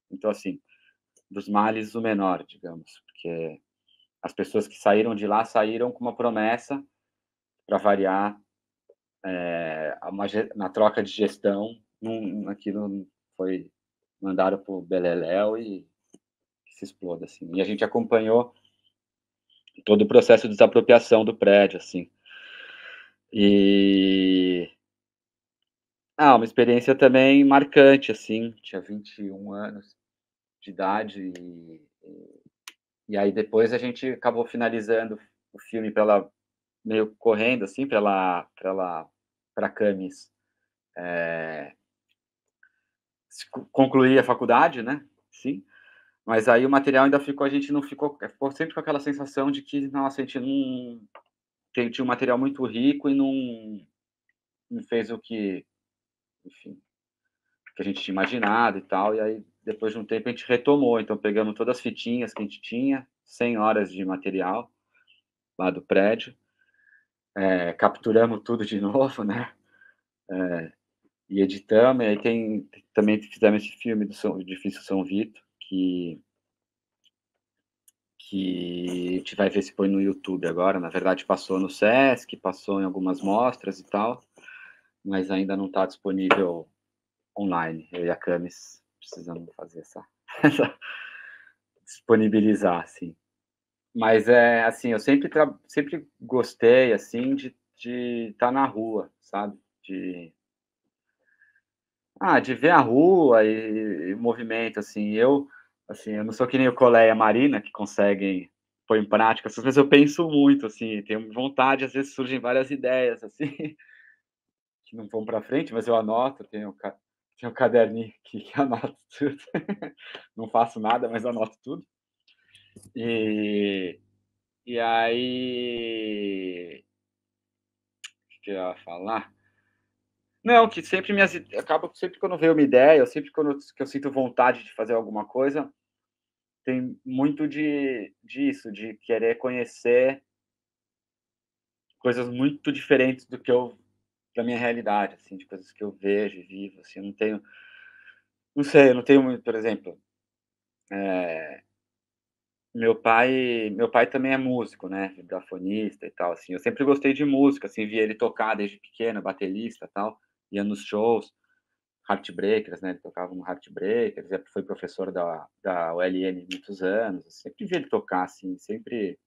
Então, assim, dos males o menor, digamos, porque as pessoas que saíram de lá saíram com uma promessa, para variar, na troca de gestão, aquilo foi mandaram para o beleléu e que se exploda, assim. E a gente acompanhou todo o processo de desapropriação do prédio, assim. E uma experiência também marcante, assim, tinha 21 anos de idade e aí depois a gente acabou finalizando o filme pela meio correndo, assim, pra Camis, concluir a faculdade, né, sim, mas aí o material ainda ficou, a gente não ficou sempre com aquela sensação de que, nossa, a gente não tinha um material muito rico e não fez o que, enfim, que a gente tinha imaginado e tal, e aí depois de um tempo a gente retomou, então pegamos todas as fitinhas que a gente tinha, 100 horas de material lá do prédio, capturamos tudo de novo, né, e editamos, e aí também fizemos esse filme do Edifício São Vito, que a gente vai ver se põe no YouTube agora, na verdade passou no Sesc, passou em algumas mostras e tal, mas ainda não está disponível online, eu e a Camis precisamos fazer essa disponibilizar, assim. Mas assim, eu sempre gostei, assim, de estar na rua, sabe? De ver a rua e movimento, assim. Eu não sou que nem o Colé e a Marina, que conseguem pôr em prática essas coisas, eu penso muito, assim, tenho vontade, às vezes surgem várias ideias, assim, que não vão para frente, mas eu anoto, tenho um caderninho aqui que anoto tudo. Não faço nada, mas anoto tudo. E aí, o que eu ia falar? Não, que sempre acaba sempre quando veio uma ideia, eu sempre que eu sinto vontade de fazer alguma coisa, tem muito disso, de querer conhecer coisas muito diferentes da minha realidade, assim, de coisas que eu vejo e vivo, assim, não sei, eu não tenho muito, por exemplo, meu pai também é músico, né, vibrafonista e tal, assim, eu sempre gostei de música, assim, via ele tocar desde pequeno, baterista, e tal, ia nos shows, Heartbreakers, né, ele tocava no Heartbreakers, foi professor da ULM muitos anos, eu sempre vi ele tocar, assim, sempre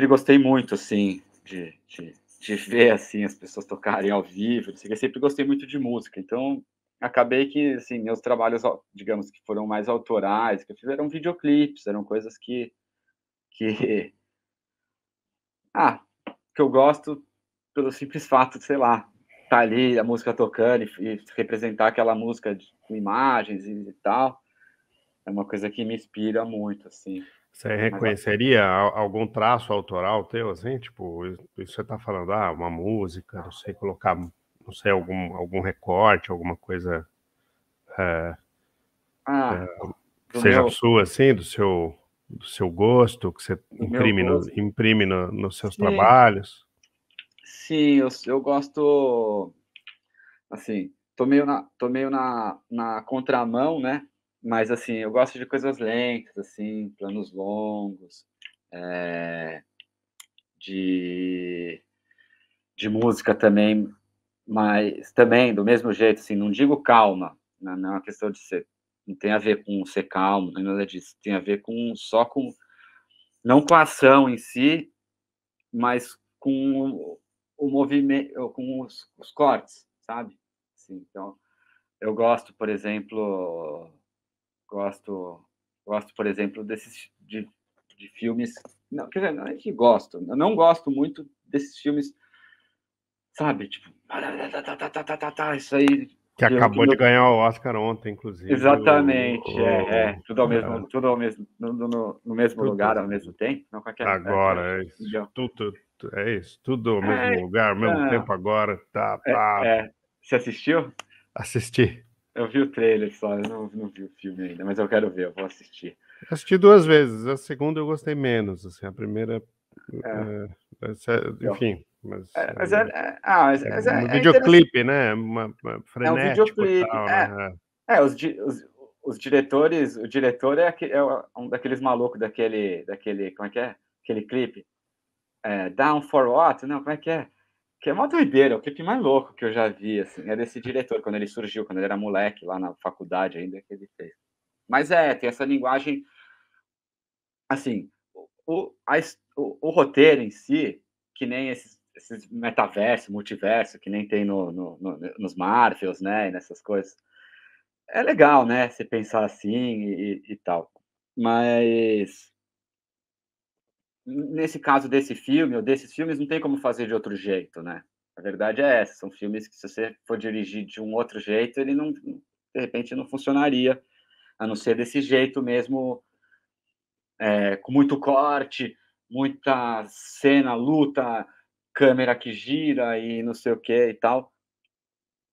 gostei muito, assim, de ver, assim, as pessoas tocarem ao vivo, eu sempre gostei muito de música, então acabei que, assim, meus trabalhos, digamos, que foram mais autorais, que eu fiz, eram videoclipes, eram coisas que, ah, que eu gosto pelo simples fato de, sei lá, estar ali, a música tocando e representar aquela música com imagens e tal, é uma coisa que me inspira muito, assim. Você Mas, reconheceria algum traço autoral teu, assim? Tipo, isso que você está falando, uma música, não sei, colocar, não sei, algum recorte, alguma coisa ah, que do seja meu, sua, assim, do seu gosto, que você do meu gosto. imprime nos seus Sim, trabalhos. sim, eu gosto, assim, tô meio na contramão, né? Mas, assim, eu gosto de coisas lentas, assim, planos longos, de, de música também, mas também, do mesmo jeito, assim, não digo calma, não é uma questão de ser, não tem a ver com ser calmo, nem nada disso, tem a ver só com, não com a ação em si, mas com o movimento, com os cortes, sabe? Assim, então, eu gosto, por exemplo, de filmes. Não, quer dizer, não é que gosto, eu não gosto muito desses filmes, sabe? Tipo, isso aí, Que filme que acabou de meu. ganhar o Oscar ontem, inclusive, Exatamente, tudo ao mesmo no mesmo lugar, tudo ao mesmo tempo. Não, qualquer. agora, Entendeu? é isso, tudo ao mesmo É, lugar, ao mesmo não, tempo agora, tá, você assistiu? assisti. Eu vi o trailer só, eu não vi o filme ainda, mas eu quero ver, eu vou assistir. Assisti duas vezes, a segunda eu gostei menos, assim, a primeira, É, então, enfim, mas mas é mas um é interessante. videoclipe, né, É um frenético e videoclipe. tal, né, Os diretores, o diretor um daqueles malucos como é que é? Aquele clipe, Down for What? Não, como é que é? Que é uma doideira, o clipe mais louco que eu já vi, assim, é desse diretor, quando ele surgiu, quando ele era moleque, lá na faculdade ainda, que ele fez. Mas tem essa linguagem, assim, o roteiro em si, que nem esses metaverso, multiverso, que nem tem nos Marvels, né, e nessas coisas. É legal, né, você pensar assim e tal. Mas, nesse caso desse filme ou desses filmes, não tem como fazer de outro jeito, né. A verdade é essa, são filmes que se você for dirigir de um outro jeito, ele não, de repente não funcionaria, a não ser desse jeito mesmo, com muito corte, muita cena, luta, câmera que gira e não sei o que e tal,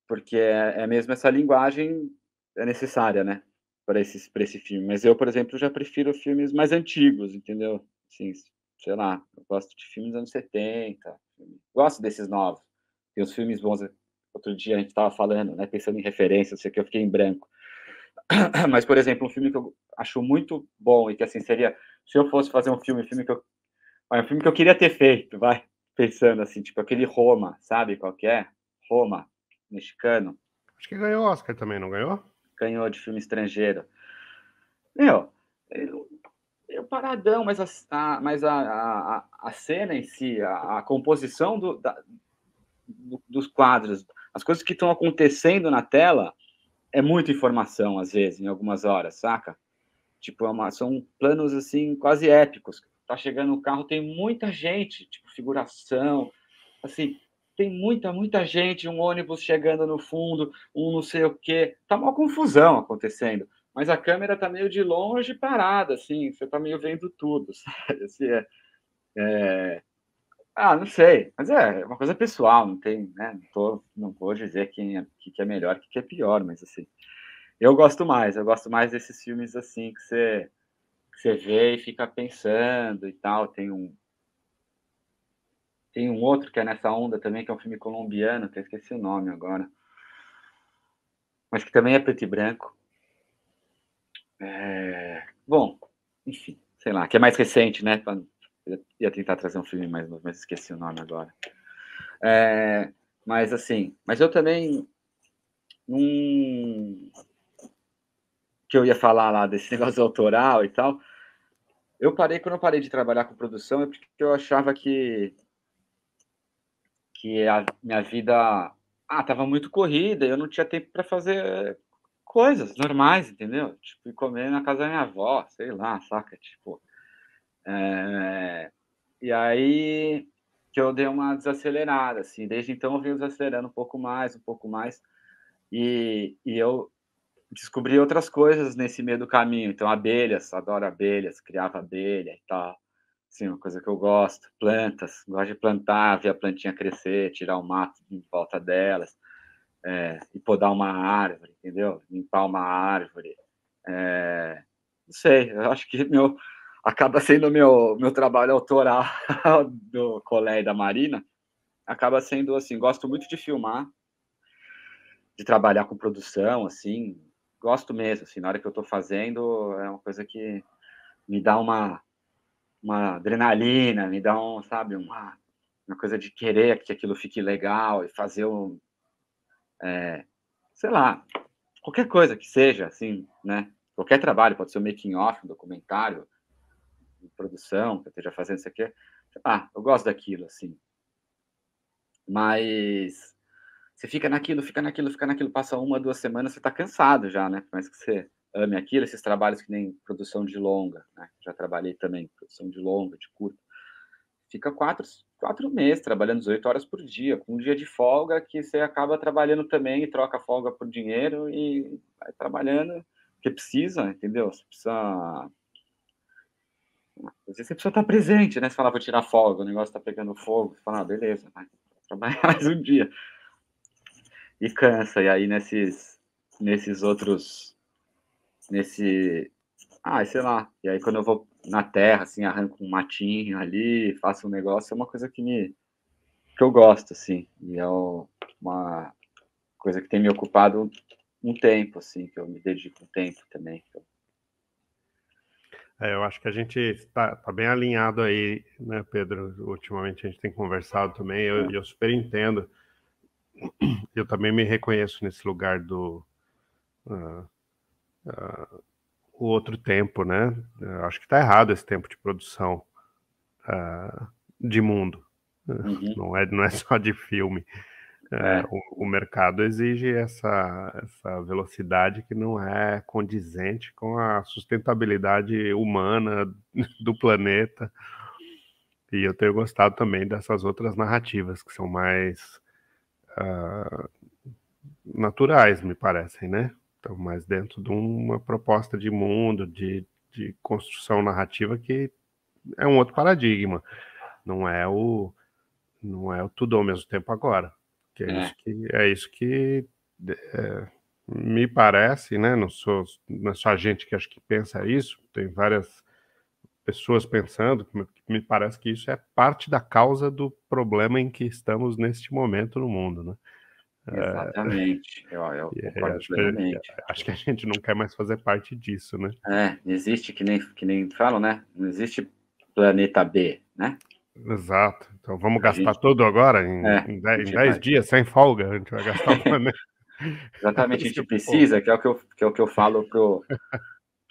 porque é mesmo essa linguagem é necessária, né, para esse filme. Mas eu, por exemplo, já prefiro filmes mais antigos, entendeu? Assim, sei lá, eu gosto de filmes dos anos 70, gosto desses novos. Tem os filmes bons, outro dia a gente estava falando, né, pensando em referência, não sei o que, eu fiquei em branco. Mas, por exemplo, um filme que eu acho muito bom e que, assim, seria, se eu fosse fazer um filme que eu queria ter feito, vai, pensando assim, tipo aquele Roma, sabe qual que é? Roma, mexicano, acho que ganhou o Oscar também, não ganhou? ganhou de filme estrangeiro. Meu, eu paradão, mas a cena em si, a composição dos quadros, as coisas que estão acontecendo na tela é muita informação, às vezes, em algumas horas, saca? Tipo, são planos, assim, quase épicos. Tá chegando o carro, tem muita gente, tipo, figuração, assim, tem muita gente, um ônibus chegando no fundo, um não sei o quê. Tá uma confusão acontecendo, mas a câmera tá meio de longe parada, assim, você tá meio vendo tudo, sabe? Assim, não sei, mas é uma coisa pessoal, não tem, né? Não vou dizer que é melhor, que é pior, mas assim, eu gosto mais desses filmes assim que você vê e fica pensando e tal. Tem um outro que é nessa onda também, que é um filme colombiano, que eu esqueci o nome agora, mas que também é preto e branco. Bom, enfim, sei lá, que é mais recente, né? Eu ia tentar trazer um filme mais novo, mas esqueci o nome agora. Mas assim, mas eu também não, que eu ia falar lá desse negócio autoral e tal. Quando eu parei de trabalhar com produção, é porque eu achava que a minha vida estava muito corrida, eu não tinha tempo para fazer coisas normais, entendeu? Tipo, ir comer na casa da minha avó, sei lá, saca? Tipo, e aí que eu dei uma desacelerada, assim. Desde então eu venho desacelerando um pouco mais, e eu descobri outras coisas nesse meio do caminho. Então, abelhas, adoro abelhas, criava abelha e tal. Assim, uma coisa que eu gosto. Plantas, gosto de plantar, ver a plantinha crescer, tirar o mato em volta delas, e podar uma árvore, entendeu? Limpar uma árvore. Não sei, eu acho que acaba sendo meu trabalho autoral do Colé e da Marina, acaba sendo assim, gosto muito de filmar, de trabalhar com produção, assim, gosto mesmo, assim, na hora que eu estou fazendo, é uma coisa que me dá uma adrenalina, me dá sabe, uma coisa de querer que aquilo fique legal e fazer sei lá, qualquer coisa que seja, assim, né? Qualquer trabalho, pode ser um making off, um documentário, de produção, que eu esteja fazendo isso aqui. Eu gosto daquilo, assim. Mas você fica naquilo, passa 1, 2 semanas, você está cansado já, né? Por mais que você ame aquilo, esses trabalhos que nem produção de longa, né? Já trabalhei também, produção de longa, de curta. Fica 4 meses trabalhando 18 horas por dia, com um dia de folga que você acaba trabalhando também e troca a folga por dinheiro e vai trabalhando, porque precisa, entendeu? Você precisa. Às vezes você precisa estar presente, né? Você fala, vou tirar folga, o negócio está pegando fogo. Você fala, beleza, vai trabalhar mais um dia. E cansa. E aí nesses outros. Sei lá. E aí quando eu vou na terra, assim, arranco um matinho ali, faço um negócio, é uma coisa que eu gosto, assim. E é uma coisa que tem me ocupado um tempo, assim, que eu me dedico um tempo também. Eu acho que a gente está bem alinhado aí, né, Pedro? Ultimamente a gente tem conversado também, eu super entendo. Eu também me reconheço nesse lugar do o outro tempo, né? Eu acho que está errado esse tempo de produção de mundo. Uhum. Não é só de filme. O mercado exige essa velocidade que não é condizente com a sustentabilidade humana do planeta. E eu tenho gostado também dessas outras narrativas que são mais naturais, me parecem, né? Então, mais dentro de uma proposta de mundo, de construção narrativa que é um outro paradigma. Não é o tudo ao mesmo tempo agora. Que é isso que me parece, né? Não é só a gente que acho que pensa isso, tem várias pessoas pensando, que me parece que isso é parte da causa do problema em que estamos neste momento no mundo, né? Exatamente, eu concordo plenamente. Acho que a gente não quer mais fazer parte disso, né? Não existe, que nem falam, né? Não existe planeta B, né? Exato. Então vamos A gastar gente, tudo agora a em gente 10 vai. dias, sem folga, a gente vai gastar o planeta. Exatamente, a gente Pô, precisa, que é o que eu falo pro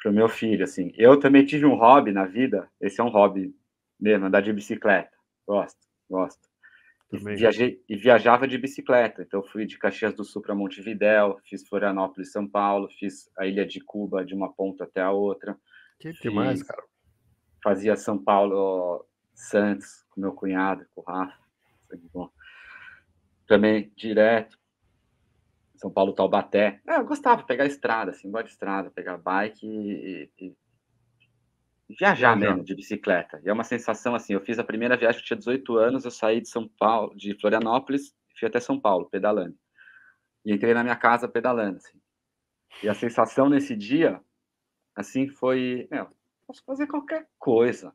meu filho, assim. Eu também tive um hobby na vida, esse é um hobby mesmo, andar de bicicleta. Gosto. também. Viajava de bicicleta. Então, fui de Caxias do Sul para Montevidéu, fiz Florianópolis, São Paulo, fiz a Ilha de Cuba de uma ponta até a outra. Que mais, cara? Fazia São Paulo, Santos, com meu cunhado, com o Rafa. Também, direto. São Paulo, Taubaté. Eu gostava de pegar estrada, assim, gosto de estrada, pegar bike e viajar mesmo, de bicicleta. E é uma sensação assim, eu fiz a primeira viagem, eu tinha 18 anos, eu saí de São Paulo, de Florianópolis, fui até São Paulo, pedalando. E entrei na minha casa pedalando, assim. E a sensação nesse dia, assim, foi, posso fazer qualquer coisa.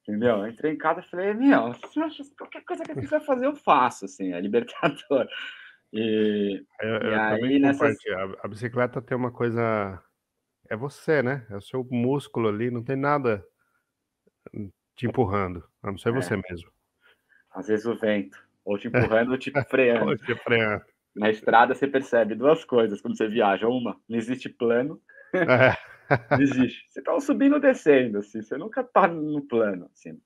Entendeu? Eu entrei em casa e falei, qualquer coisa que eu quiser fazer, eu faço, assim, é libertador. E Eu aí, também compartilho. A bicicleta tem uma coisa... É você, né? É o seu músculo ali, não tem nada te empurrando, a não ser você mesmo. Às vezes o vento, ou te empurrando ou te freando. Ou te freando. Na estrada você percebe duas coisas quando você viaja. Uma, não existe plano. É. Não existe. Você tá subindo ou descendo, assim. Você nunca tá no plano, assim.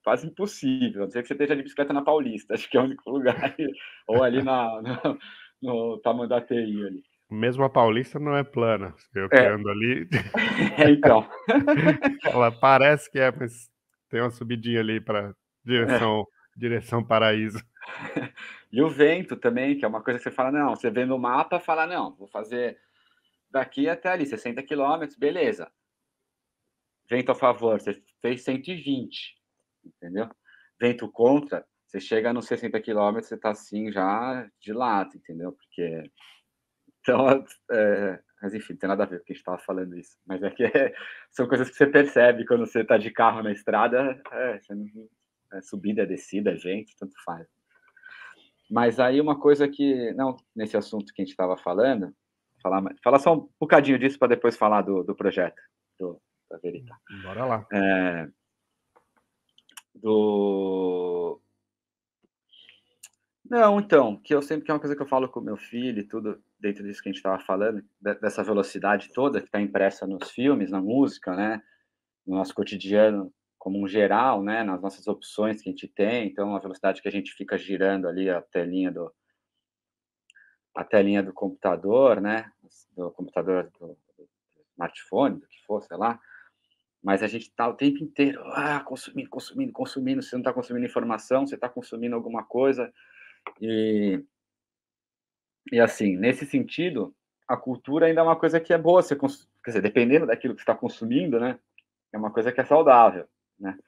Quase impossível. A não ser que você esteja de bicicleta na Paulista. Acho que é o único lugar. Ou ali no Tamanduateí ali. Mesmo a Paulista não é plana. Eu que É. ando ali. Então. Ela parece que é, mas tem uma subidinha ali para direção paraíso. E o vento também, que é uma coisa que você fala, não, você vê no mapa, fala, não, vou fazer daqui até ali, 60 quilômetros, beleza. Vento a favor, você fez 120, entendeu? Vento contra, você chega nos 60 quilômetros, você tá assim já de lado, entendeu? Porque... Então, mas enfim, não tem nada a ver com o que a gente estava falando isso. Mas é que são coisas que você percebe quando você está de carro na estrada. Subida, descida, vento, tanto faz. Mas aí uma coisa que, não nesse assunto que a gente estava falando, falar só um bocadinho disso para depois falar do projeto, da Verita. Bora lá. Não, então, que é uma coisa que eu falo com meu filho e tudo, dentro disso que a gente estava falando, dessa velocidade toda que está impressa nos filmes, na música, né, no nosso cotidiano como um geral, né, nas nossas opções que a gente tem, então a velocidade que a gente fica girando ali a telinha do computador, né, do computador, do smartphone, do que for, sei lá, mas a gente está o tempo inteiro consumindo, você não está consumindo informação, você está consumindo alguma coisa. E assim, nesse sentido, a cultura ainda é uma coisa que é boa, quer dizer, dependendo daquilo que você está consumindo, né, é uma coisa que é saudável, né.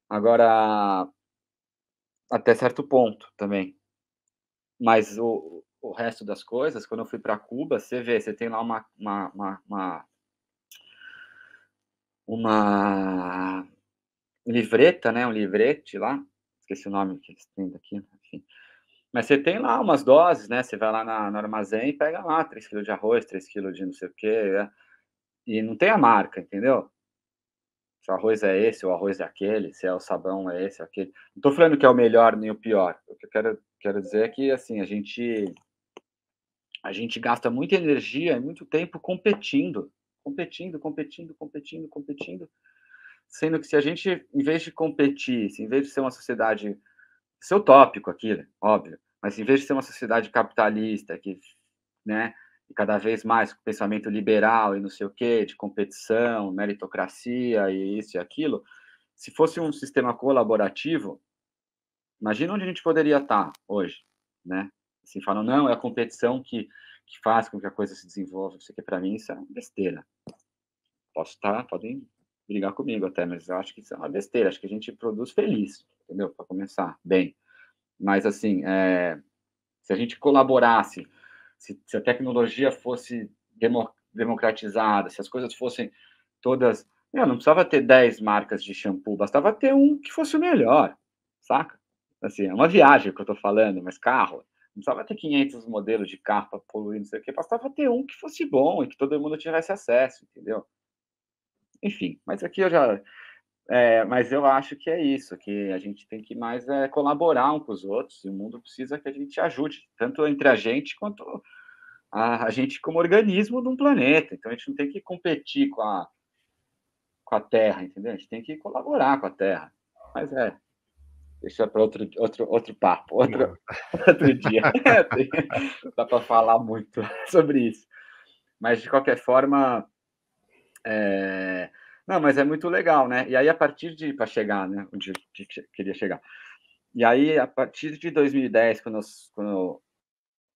Agora, até certo ponto também. Mas o resto das coisas, quando eu fui para Cuba, você vê, você tem lá uma livreta, né, um livrete lá, esqueci o nome que eles têm daqui, enfim. Mas você tem lá umas doses, né, você vai lá no armazém e pega lá 3 quilos de arroz, 3 quilos de não sei o quê, e não tem a marca, entendeu? Se o arroz é esse, o arroz é aquele, se é o sabão é esse ou aquele. Não estou falando que é o melhor nem o pior. O que eu quero dizer é que, assim, a gente gasta muita energia e muito tempo competindo, sendo que se a gente, em vez de competir, em vez de ser uma sociedade, isso é utópico aquilo, óbvio, mas em vez de ser uma sociedade capitalista, que, né, e cada vez mais com pensamento liberal e não sei o quê, de competição, meritocracia e isso e aquilo, se fosse um sistema colaborativo, imagina onde a gente poderia estar hoje, né? Assim, falam, não, é a competição que faz com que a coisa se desenvolva, isso aqui para mim isso é uma besteira. Podem brigar comigo até, mas eu acho que isso é uma besteira, acho que a gente produz feliz, entendeu? Para começar, bem. Mas, assim, se a gente colaborasse, se a tecnologia fosse democratizada, se as coisas fossem todas... não precisava ter 10 marcas de shampoo, bastava ter um que fosse o melhor, saca? Assim, é uma viagem que eu estou falando, mas carro, não precisava ter 500 modelos de carro para poluir, não sei o quê, bastava ter um que fosse bom e que todo mundo tivesse acesso, entendeu? Enfim, mas aqui eu já... mas eu acho que é isso, que a gente tem que mais colaborar um com os outros, e o mundo precisa que a gente ajude, tanto entre a gente quanto a gente como organismo de um planeta. Então a gente não tem que competir com a Terra, entendeu? A gente tem que colaborar com a Terra. Mas deixa para outro papo, outro dia. Dá para falar muito sobre isso. Mas, de qualquer forma, não, mas é muito legal, né? E aí, a partir de, para chegar, né, onde eu queria chegar. E aí, a partir de 2010, quando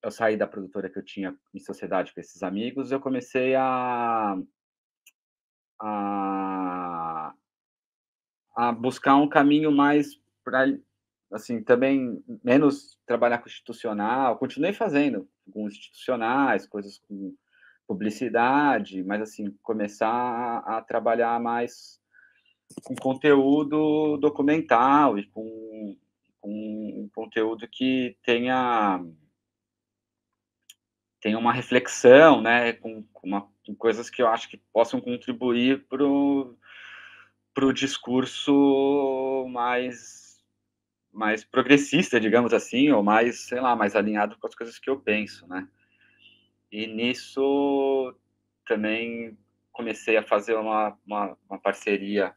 eu saí da produtora que eu tinha em sociedade com esses amigos, eu comecei a, a buscar um caminho mais para, assim, também menos trabalhar com institucional. Continuei fazendo com institucionais, coisas com publicidade, mas, assim, começar a trabalhar mais com conteúdo documental e com um conteúdo que tenha uma reflexão, né, com coisas que eu acho que possam contribuir para o discurso mais progressista, digamos assim, ou mais, sei lá, mais alinhado com as coisas que eu penso, né. E nisso também comecei a fazer uma parceria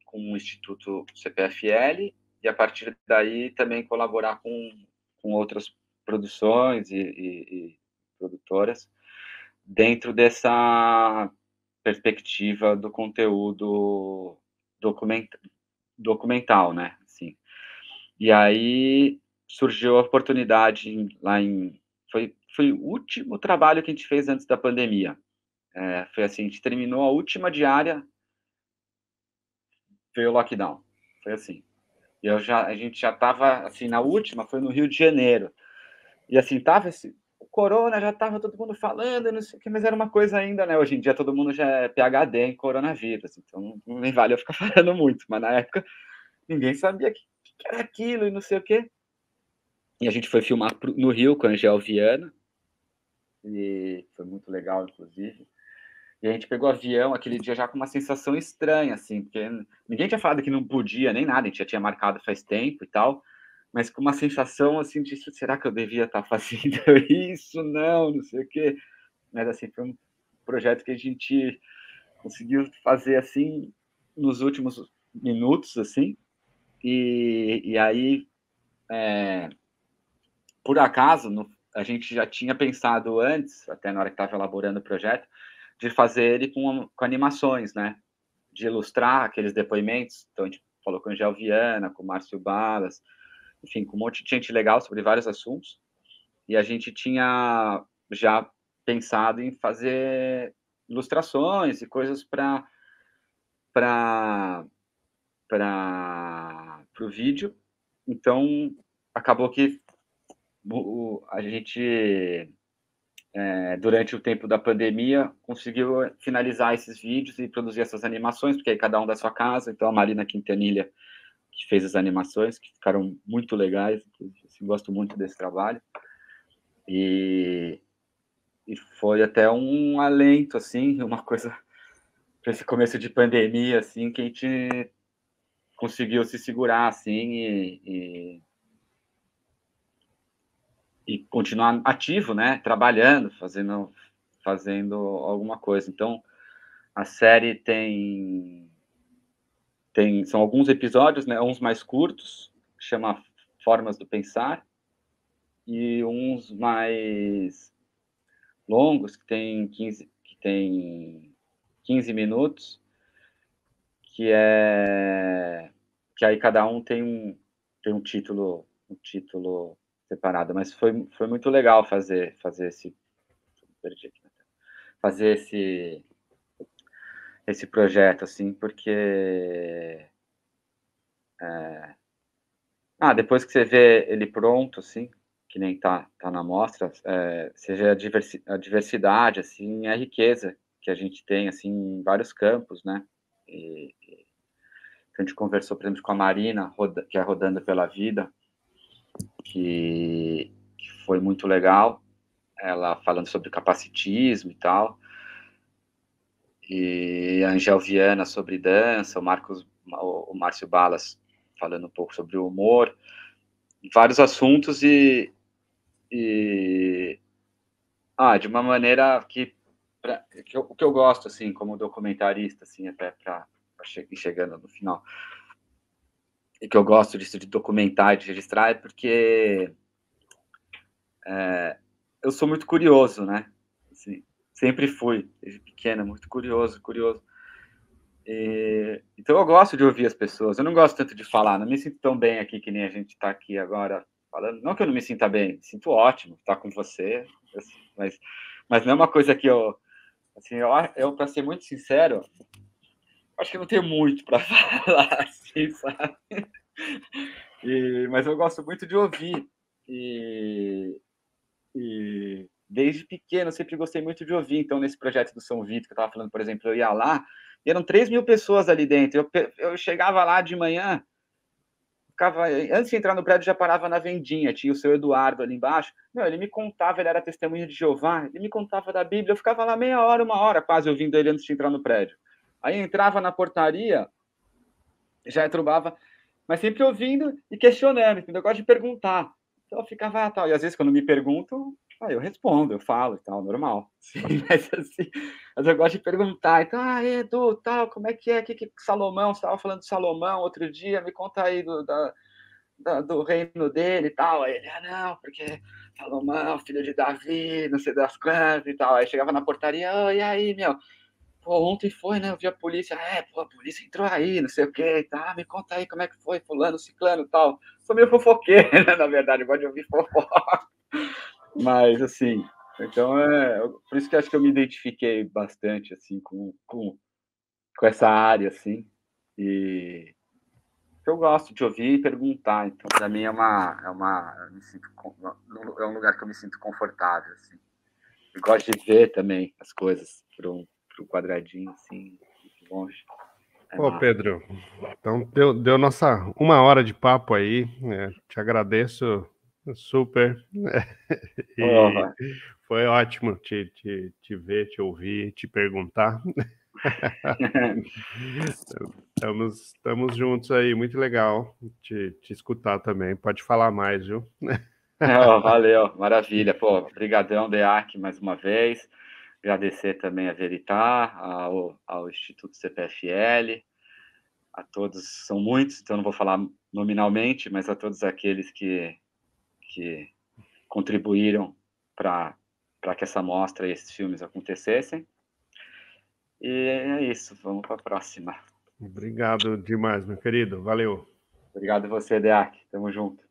com o Instituto CPFL e, a partir daí, também colaborar com outras produções e produtoras dentro dessa perspectiva do conteúdo documental, né, assim. E aí surgiu a oportunidade foi o último trabalho que a gente fez antes da pandemia. Foi assim, a gente terminou a última diária, veio o lockdown, foi assim. E a gente já estava, assim, na última, foi no Rio de Janeiro. E, assim, tava o corona, já estava todo mundo falando, não sei o quê, mas era uma coisa ainda, né? Hoje em dia todo mundo já é PhD em coronavírus, então nem vale eu ficar falando muito, mas na época ninguém sabia o que era aquilo e não sei o quê. E a gente foi filmar no Rio com a Angel Viana, e foi muito legal, inclusive. E a gente pegou o avião aquele dia já com uma sensação estranha, assim, porque ninguém tinha falado que não podia nem nada, a gente já tinha marcado faz tempo e tal, mas com uma sensação, assim, de será que eu devia estar fazendo isso? Não sei o quê. Mas, assim, foi um projeto que a gente conseguiu fazer, assim, nos últimos minutos, assim, e aí, por acaso, a gente já tinha pensado antes, até na hora que estava elaborando o projeto, de fazer ele com animações, né? De ilustrar aqueles depoimentos. Então, a gente falou com o Angel Viana, com o Márcio Balas, enfim, com um monte de gente legal sobre vários assuntos. E a gente tinha já pensado em fazer ilustrações e coisas para o vídeo. Então, acabou que a gente, durante o tempo da pandemia, conseguiu finalizar esses vídeos e produzir essas animações, porque aí cada um da sua casa. Então, a Marina Quintanilha, que fez as animações, que ficaram muito legais, assim, gosto muito desse trabalho. E foi até um alento, assim, uma coisa para esse começo de pandemia, assim, que a gente conseguiu se segurar, assim, e continuar ativo, né, trabalhando, fazendo alguma coisa. Então, a série são alguns episódios, né, uns mais curtos, que chama Formas do Pensar, e uns mais longos, que tem 15 minutos, que aí cada um tem um título separado, mas foi muito legal fazer esse projeto, assim, porque depois que você vê ele pronto, assim, que nem tá na mostra, você vê a diversidade, assim, a riqueza que a gente tem, assim, em vários campos, né? E a gente conversou, por exemplo, com a Marina, que é Rodando pela Vida, que foi muito legal, ela falando sobre capacitismo e tal, e a Angel Viana sobre dança, o Márcio Balas falando um pouco sobre o humor, vários assuntos de uma maneira o que eu gosto, assim, como documentarista, assim, até para ir chegando no final, e que eu gosto disso de documentar, de registrar, é porque eu sou muito curioso, né? Assim, sempre fui, desde pequena, muito curioso, curioso. Então eu gosto de ouvir as pessoas. Eu não gosto tanto de falar. Não me sinto tão bem aqui que nem a gente está aqui agora falando. Não que eu não me sinta bem, me sinto ótimo estar com você, mas não é uma coisa que eu, assim, eu para ser muito sincero, acho que não tenho muito para falar, assim, sabe? Mas eu gosto muito de ouvir. E, e desde pequeno eu sempre gostei muito de ouvir. Então, nesse projeto do São Vito, que eu estava falando, por exemplo, eu ia lá, e eram 3.000 pessoas ali dentro. Eu chegava lá de manhã, ficava, antes de entrar no prédio, já parava na vendinha. Tinha o seu Eduardo ali embaixo. Meu, ele me contava, ele era testemunho de Jeová, ele me contava da Bíblia. Eu ficava lá meia hora, uma hora quase ouvindo ele antes de entrar no prédio. Aí entrava na portaria, já trombava, mas sempre ouvindo e questionando, entendeu? Eu gosto de perguntar. Então eu ficava, tal. E às vezes, quando me perguntam, eu respondo, eu falo e tal, normal. Sim, mas eu gosto de perguntar. Então, Edu, tal, como é que é? Que Salomão, você estava falando de Salomão outro dia, me conta aí do reino dele e tal. Aí ele, não, porque Salomão, filho de Davi, não sei das quantas e tal. Aí chegava na portaria, e aí, meu, pô, ontem foi, né? Eu vi a polícia, pô, a polícia entrou aí, não sei o que, tá? Me conta aí como é que foi, fulano, ciclano e tal. Sou meio fofoqueiro, né, na verdade, eu gosto de ouvir fofoca. Mas, assim, então por isso que acho que eu me identifiquei bastante, assim, com essa área, assim, e eu gosto de ouvir e perguntar, então, para mim eu me sinto, é um lugar que eu me sinto confortável, assim. Eu gosto de ver também as coisas para um quadradinho, assim, de longe. Pô, Pedro, então deu nossa 1 hora de papo aí, te agradeço super, e Oh, foi ótimo te ver, te ouvir, te perguntar. Estamos juntos aí, muito legal te escutar também. Pode falar mais, viu? oh, valeu, maravilha. Pô, obrigadão, DEAC, mais uma vez. Agradecer também a Veritar, ao Instituto CPFL, a todos, são muitos, então não vou falar nominalmente, mas a todos aqueles que contribuíram para que essa mostra e esses filmes acontecessem. E é isso, vamos para a próxima. Obrigado demais, meu querido. Valeu. Obrigado você, DEAC. Tamo junto.